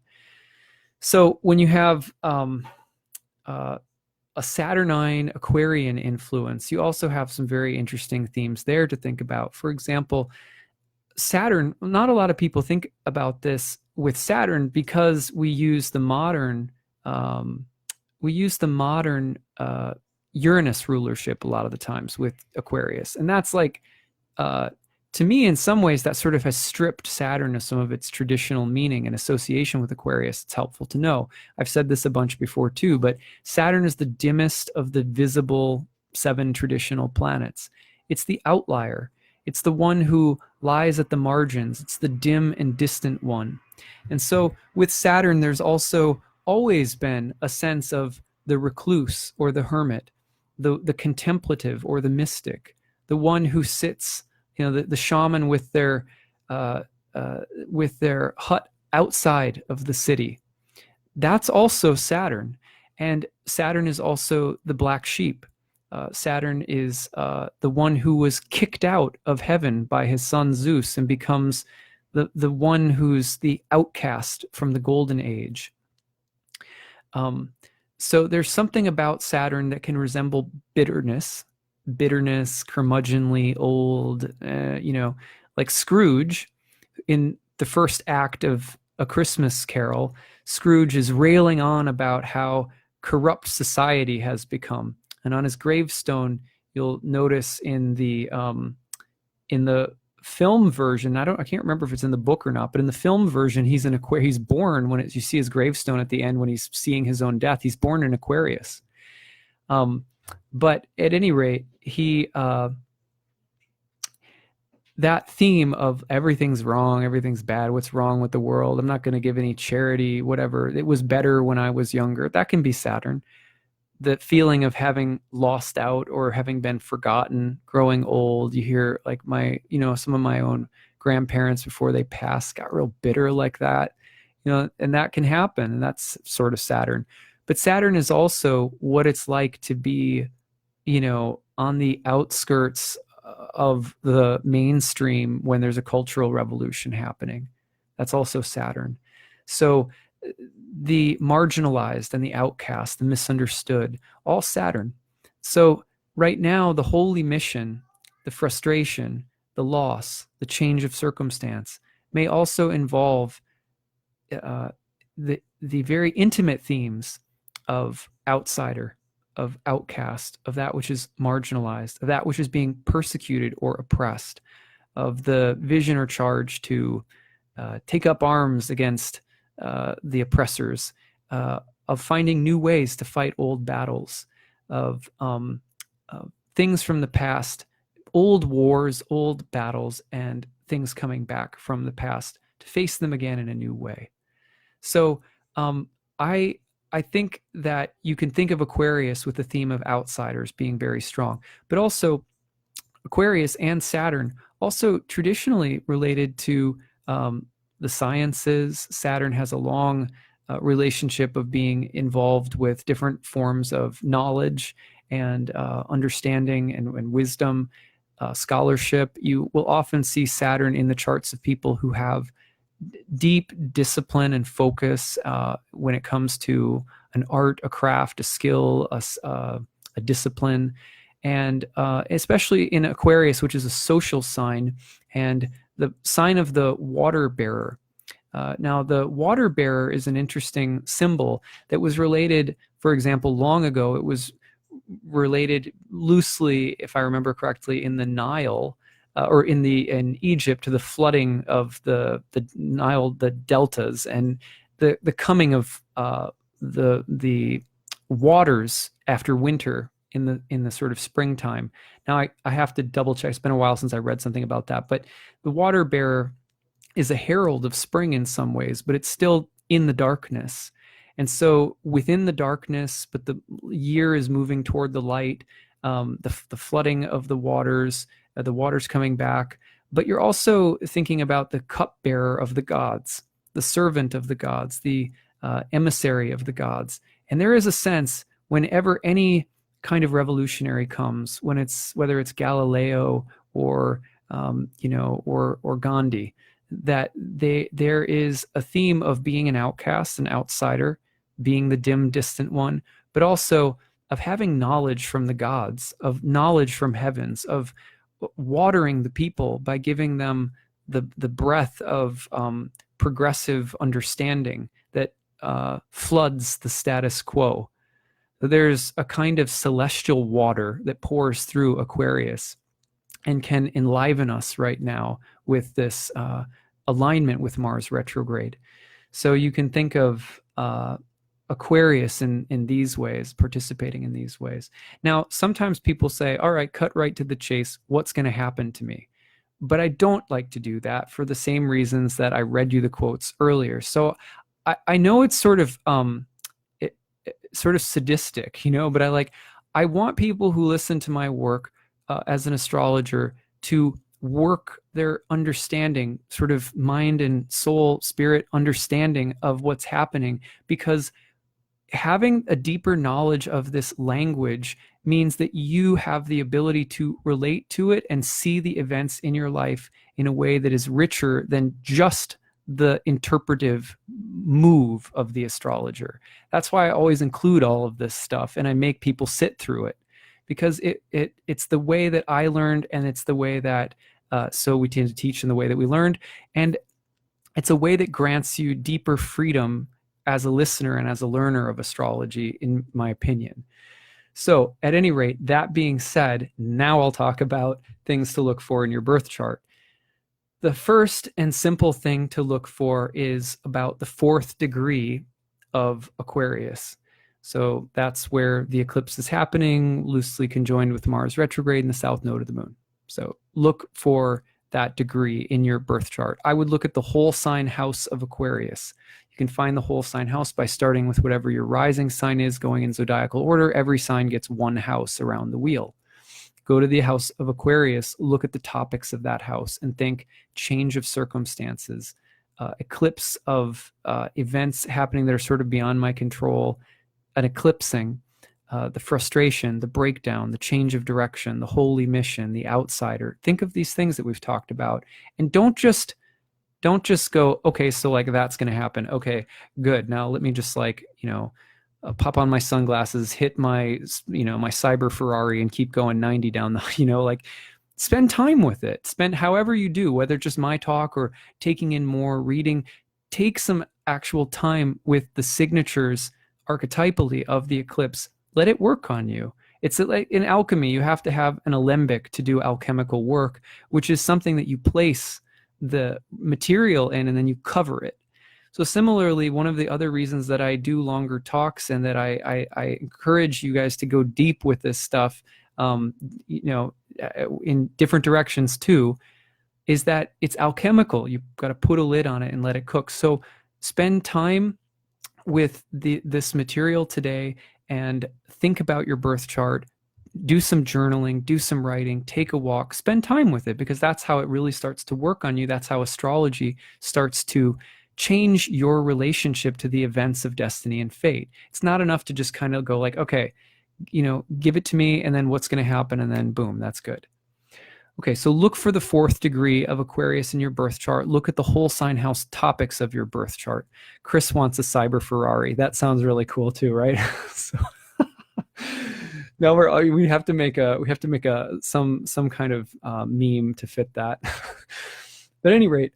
So when you have a Saturnine Aquarian influence, you also have some very interesting themes there to think about. For example, Saturn, not a lot of people think about this with Saturn because we use the modern Uranus rulership a lot of the times with Aquarius. And that's like, to me, in some ways, that sort of has stripped Saturn of some of its traditional meaning and association with Aquarius. It's helpful to know. I've said this a bunch before too, but Saturn is the dimmest of the visible 7 traditional planets. It's the outlier. It's the one who lies at the margins. It's the dim and distant one. And so with Saturn, there's also always been a sense of the recluse or the hermit, the contemplative or the mystic, the one who sits, the shaman with their hut outside of the city. That's also Saturn. And Saturn is also the black sheep. Saturn is the one who was kicked out of heaven by his son Zeus and becomes the one who's the outcast from the golden age. So there's something about Saturn that can resemble bitterness, curmudgeonly, old, like Scrooge in the first act of A Christmas Carol. Scrooge is railing on about how corrupt society has become. And on his gravestone, you'll notice in the film version, I can't remember if it's in the book or not, but in the film version, he's born when you see his gravestone at the end when he's seeing his own death. He's born in Aquarius. But at any rate, that theme of everything's wrong, everything's bad, what's wrong with the world, I'm not going to give any charity, whatever, it was better when I was younger, that can be Saturn. The feeling of having lost out or having been forgotten, growing old. You hear like some of my own grandparents before they passed got real bitter like that, and that can happen. And that's sort of Saturn. But Saturn is also what it's like to be, on the outskirts of the mainstream when there's a cultural revolution happening. That's also Saturn. So the marginalized and the outcast, the misunderstood, all Saturn. So right now, the holy mission, the frustration, the loss, the change of circumstance may also involve the very intimate themes of outsider, of outcast, of that which is marginalized, of that which is being persecuted or oppressed, of the vision or charge to take up arms against the oppressors, of finding new ways to fight old battles, of things from the past, old wars, old battles, and things coming back from the past to face them again in a new way. So I think that you can think of Aquarius with the theme of outsiders being very strong, but also Aquarius and Saturn also traditionally related to the sciences. Saturn has a long relationship of being involved with different forms of knowledge and understanding and wisdom, scholarship. You will often see Saturn in the charts of people who have deep discipline and focus when it comes to an art, a craft, a skill, a discipline. And especially in Aquarius, which is a social sign, and the sign of the water bearer. Now, the water bearer is an interesting symbol that was related, for example, long ago. It was related loosely, if I remember correctly, in the Nile or in Egypt, to the flooding of the Nile, the deltas, and the coming of the waters after winter in the sort of springtime. Now I have to double check. It's been a while since I read something about that, but the water bearer is a herald of spring in some ways, but it's still in the darkness. And so within the darkness, but the year is moving toward the light, the flooding of the waters coming back. But you're also thinking about the cupbearer of the gods, the servant of the gods, the emissary of the gods. And there is a sense whenever any kind of revolutionary comes, whether it's Galileo or or Gandhi, that there is a theme of being an outcast, an outsider, being the dim, distant one, but also of having knowledge from the gods, of knowledge from heavens, of watering the people by giving them the breath of progressive understanding that floods the status quo. There's a kind of celestial water that pours through Aquarius and can enliven us right now with this alignment with Mars retrograde. So you can think of Aquarius in these ways, participating in these ways. Now, sometimes people say, all right, cut right to the chase. What's going to happen to me? But I don't like to do that for the same reasons that I read you the quotes earlier. So I know it's sort of sadistic, but I want people who listen to my work as an astrologer to work their understanding, sort of mind and soul, spirit understanding of what's happening, because having a deeper knowledge of this language means that you have the ability to relate to it and see the events in your life in a way that is richer than just the interpretive move of the astrologer. That's why I always include all of this stuff and I make people sit through it, because it's the way that I learned, and it's the way that so we tend to teach in the way that we learned, and it's a way that grants you deeper freedom as a listener and as a learner of astrology, in my opinion. So at any rate, that being said, now I'll talk about things to look for in your birth chart. The first and simple thing to look for is about the 4th degree of Aquarius. So that's where the eclipse is happening, loosely conjoined with Mars retrograde in the south node of the moon. So look for that degree in your birth chart. I would look at the whole sign house of Aquarius. You can find the whole sign house by starting with whatever your rising sign is, going in zodiacal order. Every sign gets one house around the wheel. Go to the house of Aquarius, look at the topics of that house, and think change of circumstances, eclipse of events happening that are sort of beyond my control, an eclipsing, the frustration, the breakdown, the change of direction, the holy mission, the outsider. Think of these things that we've talked about, and don't just go, okay, so that's going to happen. Okay, good. Now let me just pop on my sunglasses, hit my my cyber Ferrari, and keep going 90 down the spend time with it. Spend however you do, whether just my talk or taking in more reading. Take some actual time with the signatures archetypally of the eclipse. Let it work on you. It's like in alchemy, you have to have an alembic to do alchemical work, which is something that you place the material in and then you cover it. So similarly, one of the other reasons that I do longer talks and that I encourage you guys to go deep with this stuff, in different directions too, is that it's alchemical. You've got to put a lid on it and let it cook. So spend time with this material today and think about your birth chart. do some journaling, do some writing, take a walk, spend time with it, because that's how it really starts to work on you. That's how astrology starts to change your relationship to the events of destiny and fate. It's not enough to just kind of go like, okay, give it to me, and then what's going to happen, and then boom, that's good. Okay, so look for the 4th degree of Aquarius in your birth chart. Look at the whole sign house topics of your birth chart. Chris wants a cyber Ferrari. That sounds really cool too, right? So now we have to make some kind of meme to fit that. But at any rate,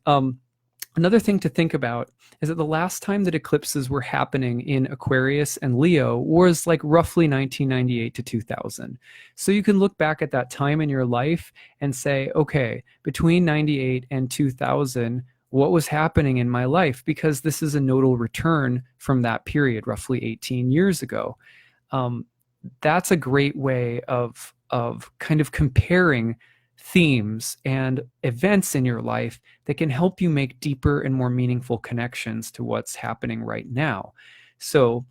another thing to think about is that the last time that eclipses were happening in Aquarius and Leo was like roughly 1998 to 2000. So you can look back at that time in your life and say, okay, between 98 and 2000, what was happening in my life? Because this is a nodal return from that period, roughly 18 years ago. That's a great way of kind of comparing themes and events in your life that can help you make deeper and more meaningful connections to what's happening right now. So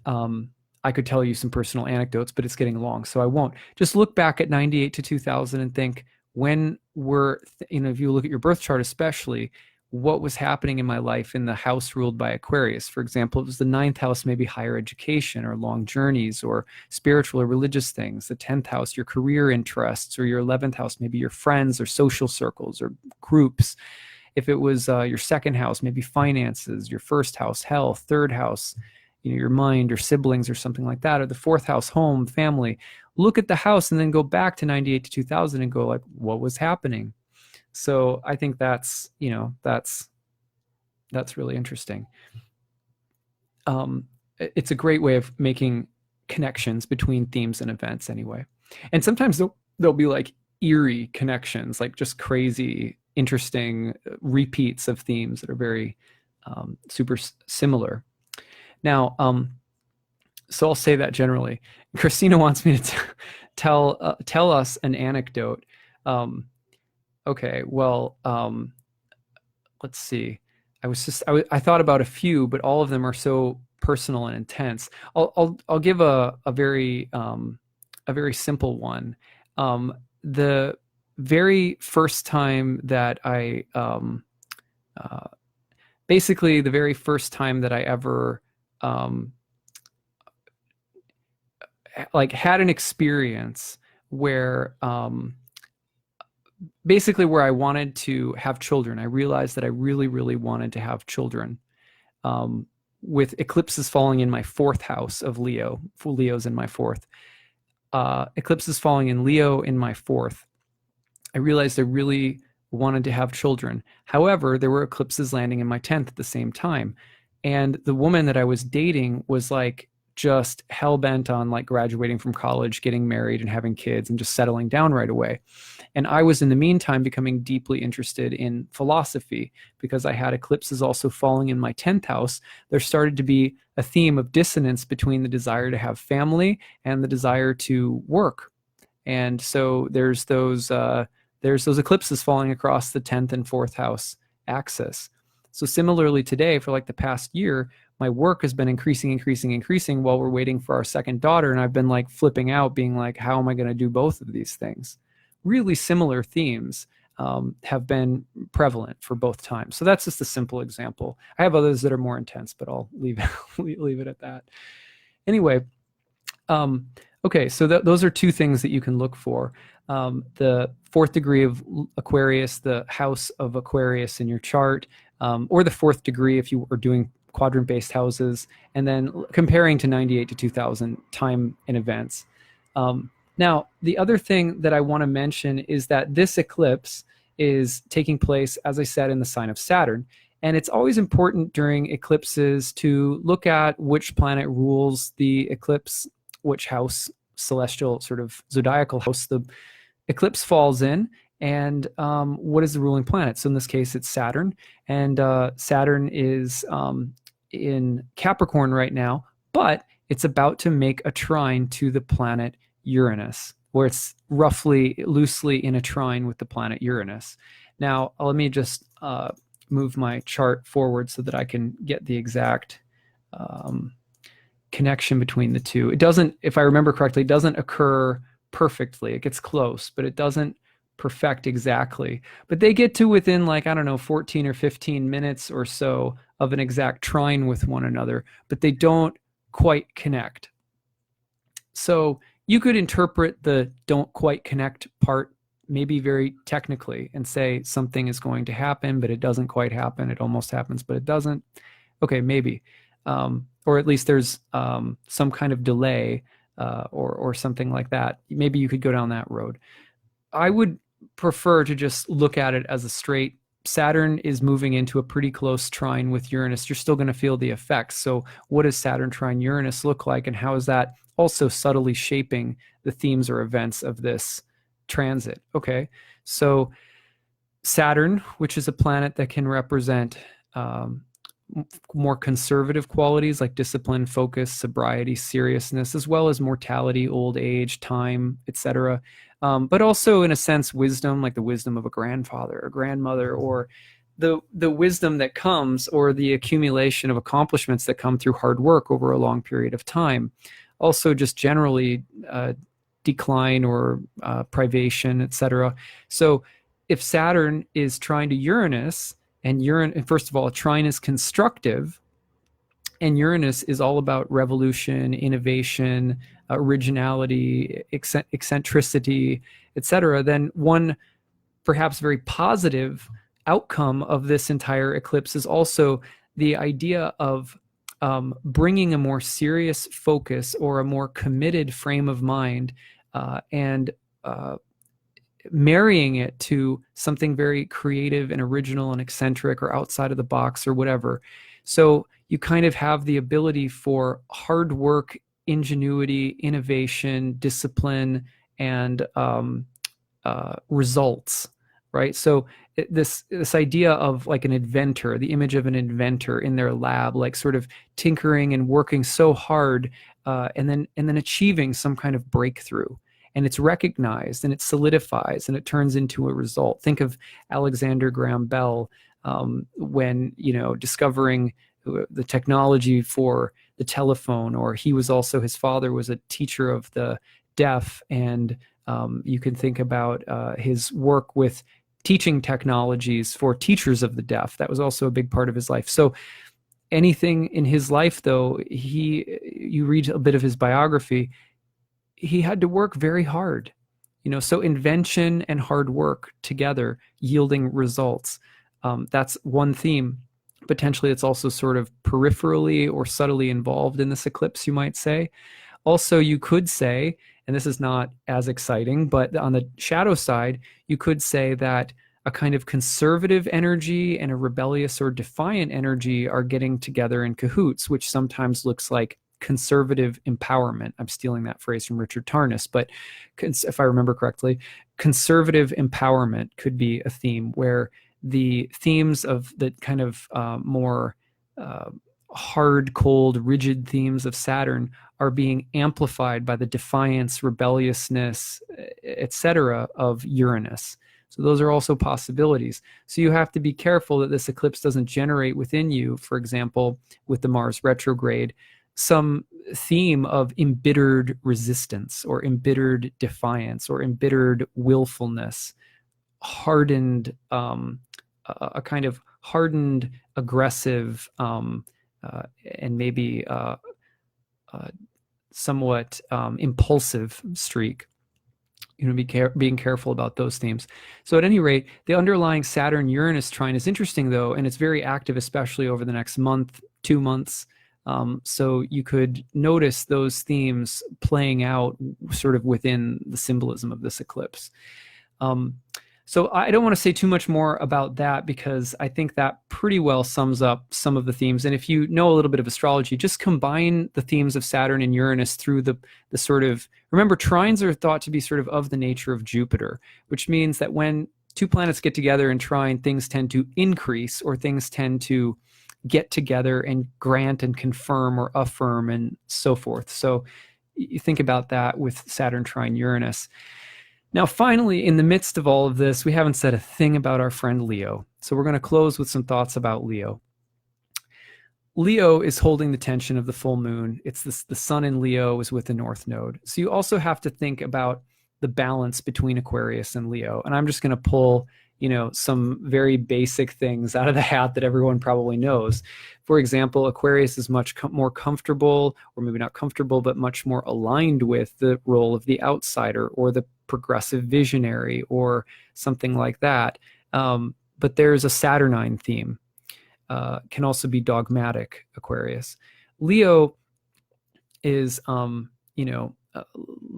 I could tell you some personal anecdotes, but it's getting long, so I won't. Just look back at 98 to 2000 and think, when if you look at your birth chart especially, what was happening in my life in the house ruled by Aquarius. For example, it was the 9th house, maybe higher education or long journeys or spiritual or religious things. The 10th house, your career interests, or your 11th house, maybe your friends or social circles or groups. If it was your 2nd house, maybe finances, your 1st house, health, 3rd house, your mind or siblings or something like that, or the 4th house, home, family. Look at the house and then go back to 98 to 2000 and go like, what was happening? So I think that's really interesting. It's a great way of making connections between themes and events anyway. And sometimes there'll be like eerie connections, like just crazy, interesting repeats of themes that are very super similar. Now, so I'll say that generally. Christina wants me to tell us an anecdote. Okay, well, let's see. I thought about a few, but all of them are so personal and intense. I'll give a very simple one. The very first time that I basically the very first time that I ever like had an experience where basically where I wanted to have children. I realized that I really, really wanted to have children. With eclipses falling in my 4th house of Leo, Leo's in my 4th. Eclipses falling in Leo in my 4th. I realized I really wanted to have children. However, there were eclipses landing in my 10th at the same time. And the woman that I was dating was like just hell-bent on like graduating from college, getting married and having kids and just settling down right away. And I was in the meantime becoming deeply interested in philosophy because I had eclipses also falling in my 10th house. There started to be a theme of dissonance between the desire to have family and the desire to work. And so there's those eclipses falling across the 10th and 4th house axis. So similarly today, for like the past year, my work has been increasing while we're waiting for our 2nd daughter. And I've been like flipping out, being like, how am I going to do both of these things? Really similar themes have been prevalent for both times. So that's just a simple example. I have others that are more intense, but I'll leave it at that. Anyway, okay, so those are 2 things that you can look for. The 4th degree of Aquarius, the house of Aquarius in your chart, or the 4th degree if you are doing quadrant-based houses, and then comparing to 98 to 2000 time and events. Now, the other thing that I want to mention is that this eclipse is taking place, as I said, in the sign of Saturn. And it's always important during eclipses to look at which planet rules the eclipse, which house, celestial sort of zodiacal house the eclipse falls in, and what is the ruling planet. So in this case, it's Saturn. And Saturn is in Capricorn right now, but it's about to make a trine to the planet Uranus, where it's roughly loosely in a trine with the planet Uranus. Now, let me just move my chart forward so that I can get the exact connection between the two. It doesn't, if I remember correctly, it doesn't occur perfectly. It gets close, but it doesn't perfect exactly. But they get to within, like, I don't know, 14 or 15 minutes or so of an exact trine with one another, but they don't quite connect. So you could interpret the don't quite connect part maybe very technically and say something is going to happen, but it doesn't quite happen. It almost happens, but it doesn't. Okay, maybe. Or at least there's some kind of delay or something like that. Maybe you could go down that road. I would prefer to just look at it as a straight Saturn is moving into a pretty close trine with Uranus. You're still going to feel the effects. So what does Saturn trine Uranus look like, and how is that also subtly shaping the themes or events of this transit? Okay, so Saturn, which is a planet that can represent more conservative qualities like discipline, focus, sobriety, seriousness, as well as mortality, old age, time, etc. But also, in a sense, wisdom, like the wisdom of a grandfather or grandmother, or the wisdom that comes, or the accumulation of accomplishments that come through hard work over a long period of time. Also, just generally decline or privation, etc. So if Saturn is trying to Uranus, and first of all, a trine is constructive, and Uranus is all about revolution, innovation, originality, eccentricity, etc., then one perhaps very positive outcome of this entire eclipse is also the idea of bringing a more serious focus or a more committed frame of mind and marrying it to something very creative and original and eccentric or outside of the box or whatever. So you kind of have the ability for hard work, ingenuity, innovation, discipline, and results, right? So this idea of like an inventor, the image of an inventor in their lab, like sort of tinkering and working so hard, and then achieving some kind of breakthrough. And it's recognized, and it solidifies, and it turns into a result. Think of Alexander Graham Bell when, discovering the technology for the telephone, or his father was a teacher of the deaf, and you can think about his work with teaching technologies for teachers of the deaf. That was also a big part of his life. So anything in his life, though, you read a bit of his biography, he had to work very hard, so invention and hard work together yielding results. That's one theme. Potentially it's also sort of peripherally or subtly involved in this eclipse, you might say. Also, you could say, and this is not as exciting, but on the shadow side, you could say that a kind of conservative energy and a rebellious or defiant energy are getting together in cahoots, which sometimes looks like conservative empowerment. I'm stealing that phrase from Richard Tarnas, but if I remember correctly, conservative empowerment could be a theme where the themes of the kind of more hard, cold, rigid themes of Saturn are being amplified by the defiance, rebelliousness, etc. of Uranus. So those are also possibilities. So you have to be careful that this eclipse doesn't generate within you, for example, with the Mars retrograde, some theme of embittered resistance or embittered defiance or embittered willfulness, hardened, a kind of hardened, aggressive, and maybe somewhat impulsive streak. Being careful about those themes. So at any rate, the underlying Saturn-Uranus trine is interesting, though, and it's very active, especially over the next month, 2 months. So you could notice those themes playing out sort of within the symbolism of this eclipse. So I don't want to say too much more about that, because I think that pretty well sums up some of the themes. And if you know a little bit of astrology, just combine the themes of Saturn and Uranus through the sort of, remember, trines are thought to be sort of the nature of Jupiter, which means that when two planets get together in trine, things tend to increase, or things tend to get together and grant and confirm or affirm and so forth. So you think about that with Saturn trine Uranus. Now, finally, in the midst of all of this, we haven't said a thing about our friend Leo. So we're going to close with some thoughts about Leo. Leo is holding the tension of the full moon. It's this, the sun in Leo is with the North Node. So you also have to think about the balance between Aquarius and Leo. And I'm just going to pull, some very basic things out of the hat that everyone probably knows. For example, Aquarius is much more comfortable, or maybe not comfortable, but much more aligned with the role of the outsider or the progressive visionary or something like that. But there's a Saturnine theme. Can also be dogmatic, Aquarius. Leo is,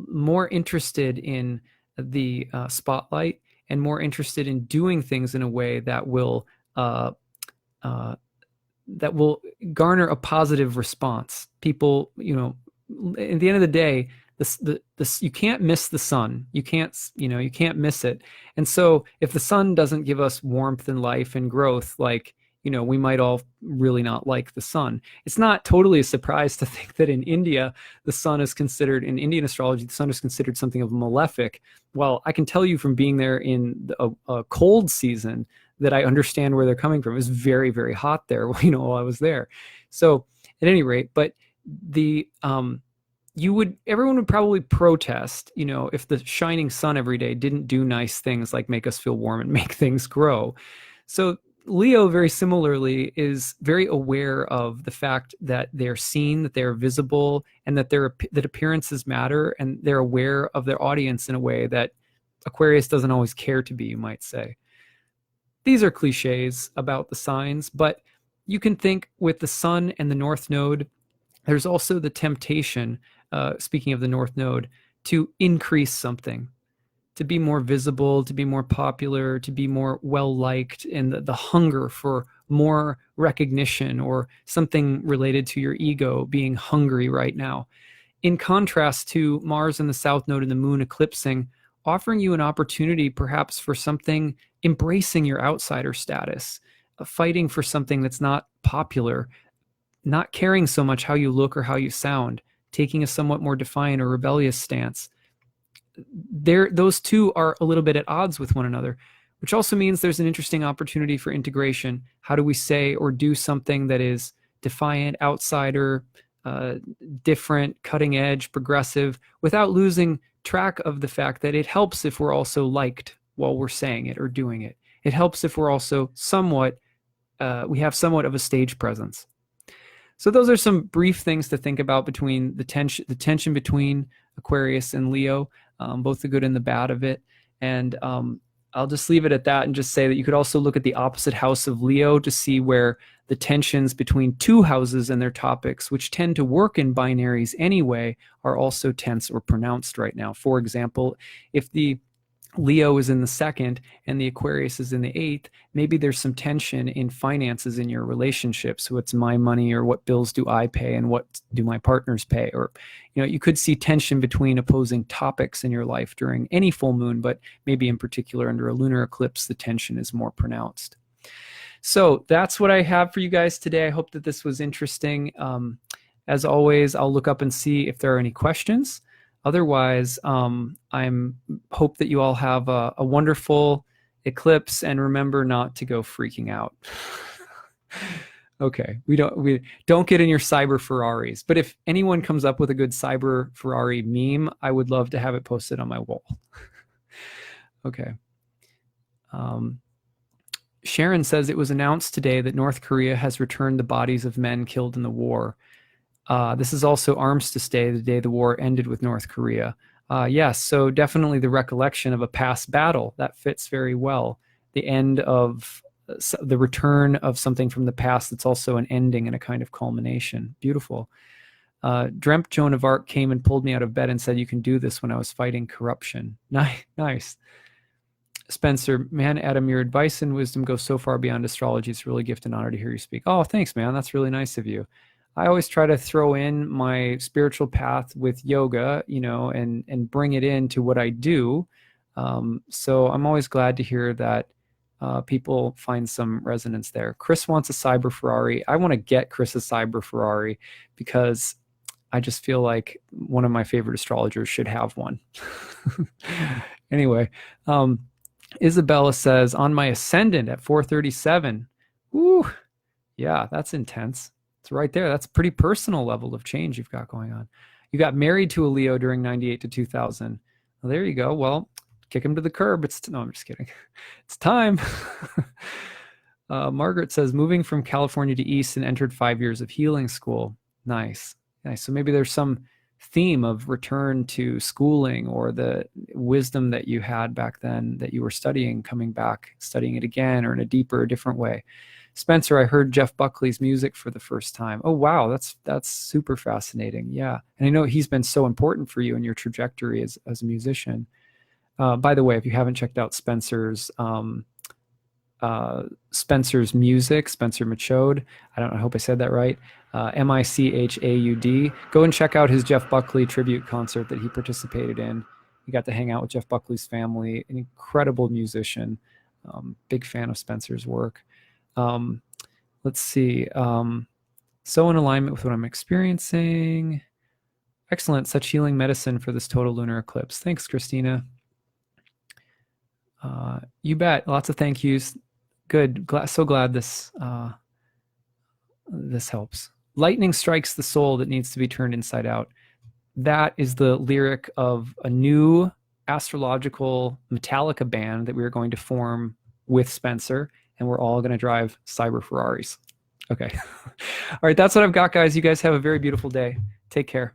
more interested in the spotlight and more interested in doing things in a way that will garner a positive response. People, at the end of the day, this you can't miss the sun. You can't miss it. And so if the sun doesn't give us warmth and life and growth, we might all really not like the sun. It's not totally a surprise to think that in India, the sun is considered, in Indian astrology, the sun is considered something of a malefic. Well, I can tell you from being there in a cold season that I understand where they're coming from. It was very, very hot there, while I was there. So at any rate, but everyone would probably protest, if the shining sun every day didn't do nice things like make us feel warm and make things grow. So Leo, very similarly, is very aware of the fact that they're seen, that they're visible, and that that appearances matter, and they're aware of their audience in a way that Aquarius doesn't always care to be, you might say. These are cliches about the signs, but you can think with the sun and the North Node, there's also the temptation, speaking of the North Node, to increase something, to be more visible, to be more popular, to be more well-liked, and the hunger for more recognition or something related to your ego being hungry right now. In contrast to Mars and the South Node and the moon eclipsing, offering you an opportunity perhaps for something, embracing your outsider status, fighting for something that's not popular, not caring so much how you look or how you sound, taking a somewhat more defiant or rebellious stance. Those two are a little bit at odds with one another, which also means there's an interesting opportunity for integration. How do we say or do something that is defiant, outsider, different, cutting edge, progressive, without losing track of the fact that it helps if we're also liked while we're saying it or doing it. It helps if we're also we have somewhat of a stage presence. So those are some brief things to think about between the tension between Aquarius and Leo, both the good and the bad of it. And I'll just leave it at that and just say that you could also look at the opposite house of Leo to see where the tensions between two houses and their topics, which tend to work in binaries anyway, are also tense or pronounced right now. For example, if the Leo is in the second and the Aquarius is in the eighth, maybe there's some tension in finances in your relationship. So it's my money, or what bills do I pay and what do my partners pay? Or, you could see tension between opposing topics in your life during any full moon, but maybe in particular under a lunar eclipse, the tension is more pronounced. So that's what I have for you guys today. I hope that this was interesting. As always, I'll look up and see if there are any questions. Otherwise, I'm hope that you all have a wonderful eclipse, and remember not to go freaking out. Okay, we don't get in your cyber Ferraris. But if anyone comes up with a good cyber Ferrari meme, I would love to have it posted on my wall. Okay. Sharon says it was announced today that North Korea has returned the bodies of men killed in the war. This is also Armistice Day, the day the war ended with North Korea. Yes, so definitely the recollection of a past battle. That fits very well. The end of the return of something from the past that's also an ending and a kind of culmination. Beautiful. Dreamt Joan of Arc came and pulled me out of bed and said, "You can do this," when I was fighting corruption. Nice. Spencer, man, Adam, your advice and wisdom go so far beyond astrology. It's really a gift and honor to hear you speak. Oh, thanks, man. That's really nice of you. I always try to throw in my spiritual path with yoga, and bring it into what I do. So I'm always glad to hear that people find some resonance there. Chris wants a cyber Ferrari. I want to get Chris a cyber Ferrari because I just feel like one of my favorite astrologers should have one. Anyway, Isabella says, on my ascendant at 437. Ooh, yeah, that's intense. It's right there. That's a pretty personal level of change you've got going on. You got married to a Leo during 98 to 2000. Well, there you go. Well, kick him to the curb. No, I'm just kidding. It's time. Margaret says, moving from California to East and entered 5 years of healing school. Nice. Nice. So maybe there's some theme of return to schooling or the wisdom that you had back then that you were studying, coming back, studying it again or in a deeper, different way. Spencer, I heard Jeff Buckley's music for the first time. Oh, wow. That's super fascinating. Yeah. And I know he's been so important for you in your trajectory as a musician. By the way, if you haven't checked out Spencer's music, Spencer Michaud, I hope I said that right. Michaud. Go and check out his Jeff Buckley tribute concert that he participated in. You got to hang out with Jeff Buckley's family, an incredible musician. Big fan of Spencer's work. Let's see. So in alignment with what I'm experiencing. Excellent. Such healing medicine for this total lunar eclipse. Thanks, Christina. You bet. Lots of thank yous. Good. So glad this helps. Lightning strikes the soul that needs to be turned inside out. That is the lyric of a new astrological Metallica band that we are going to form with Spencer, and we're all going to drive cyber Ferraris. Okay. All right. That's what I've got, guys. You guys have a very beautiful day. Take care.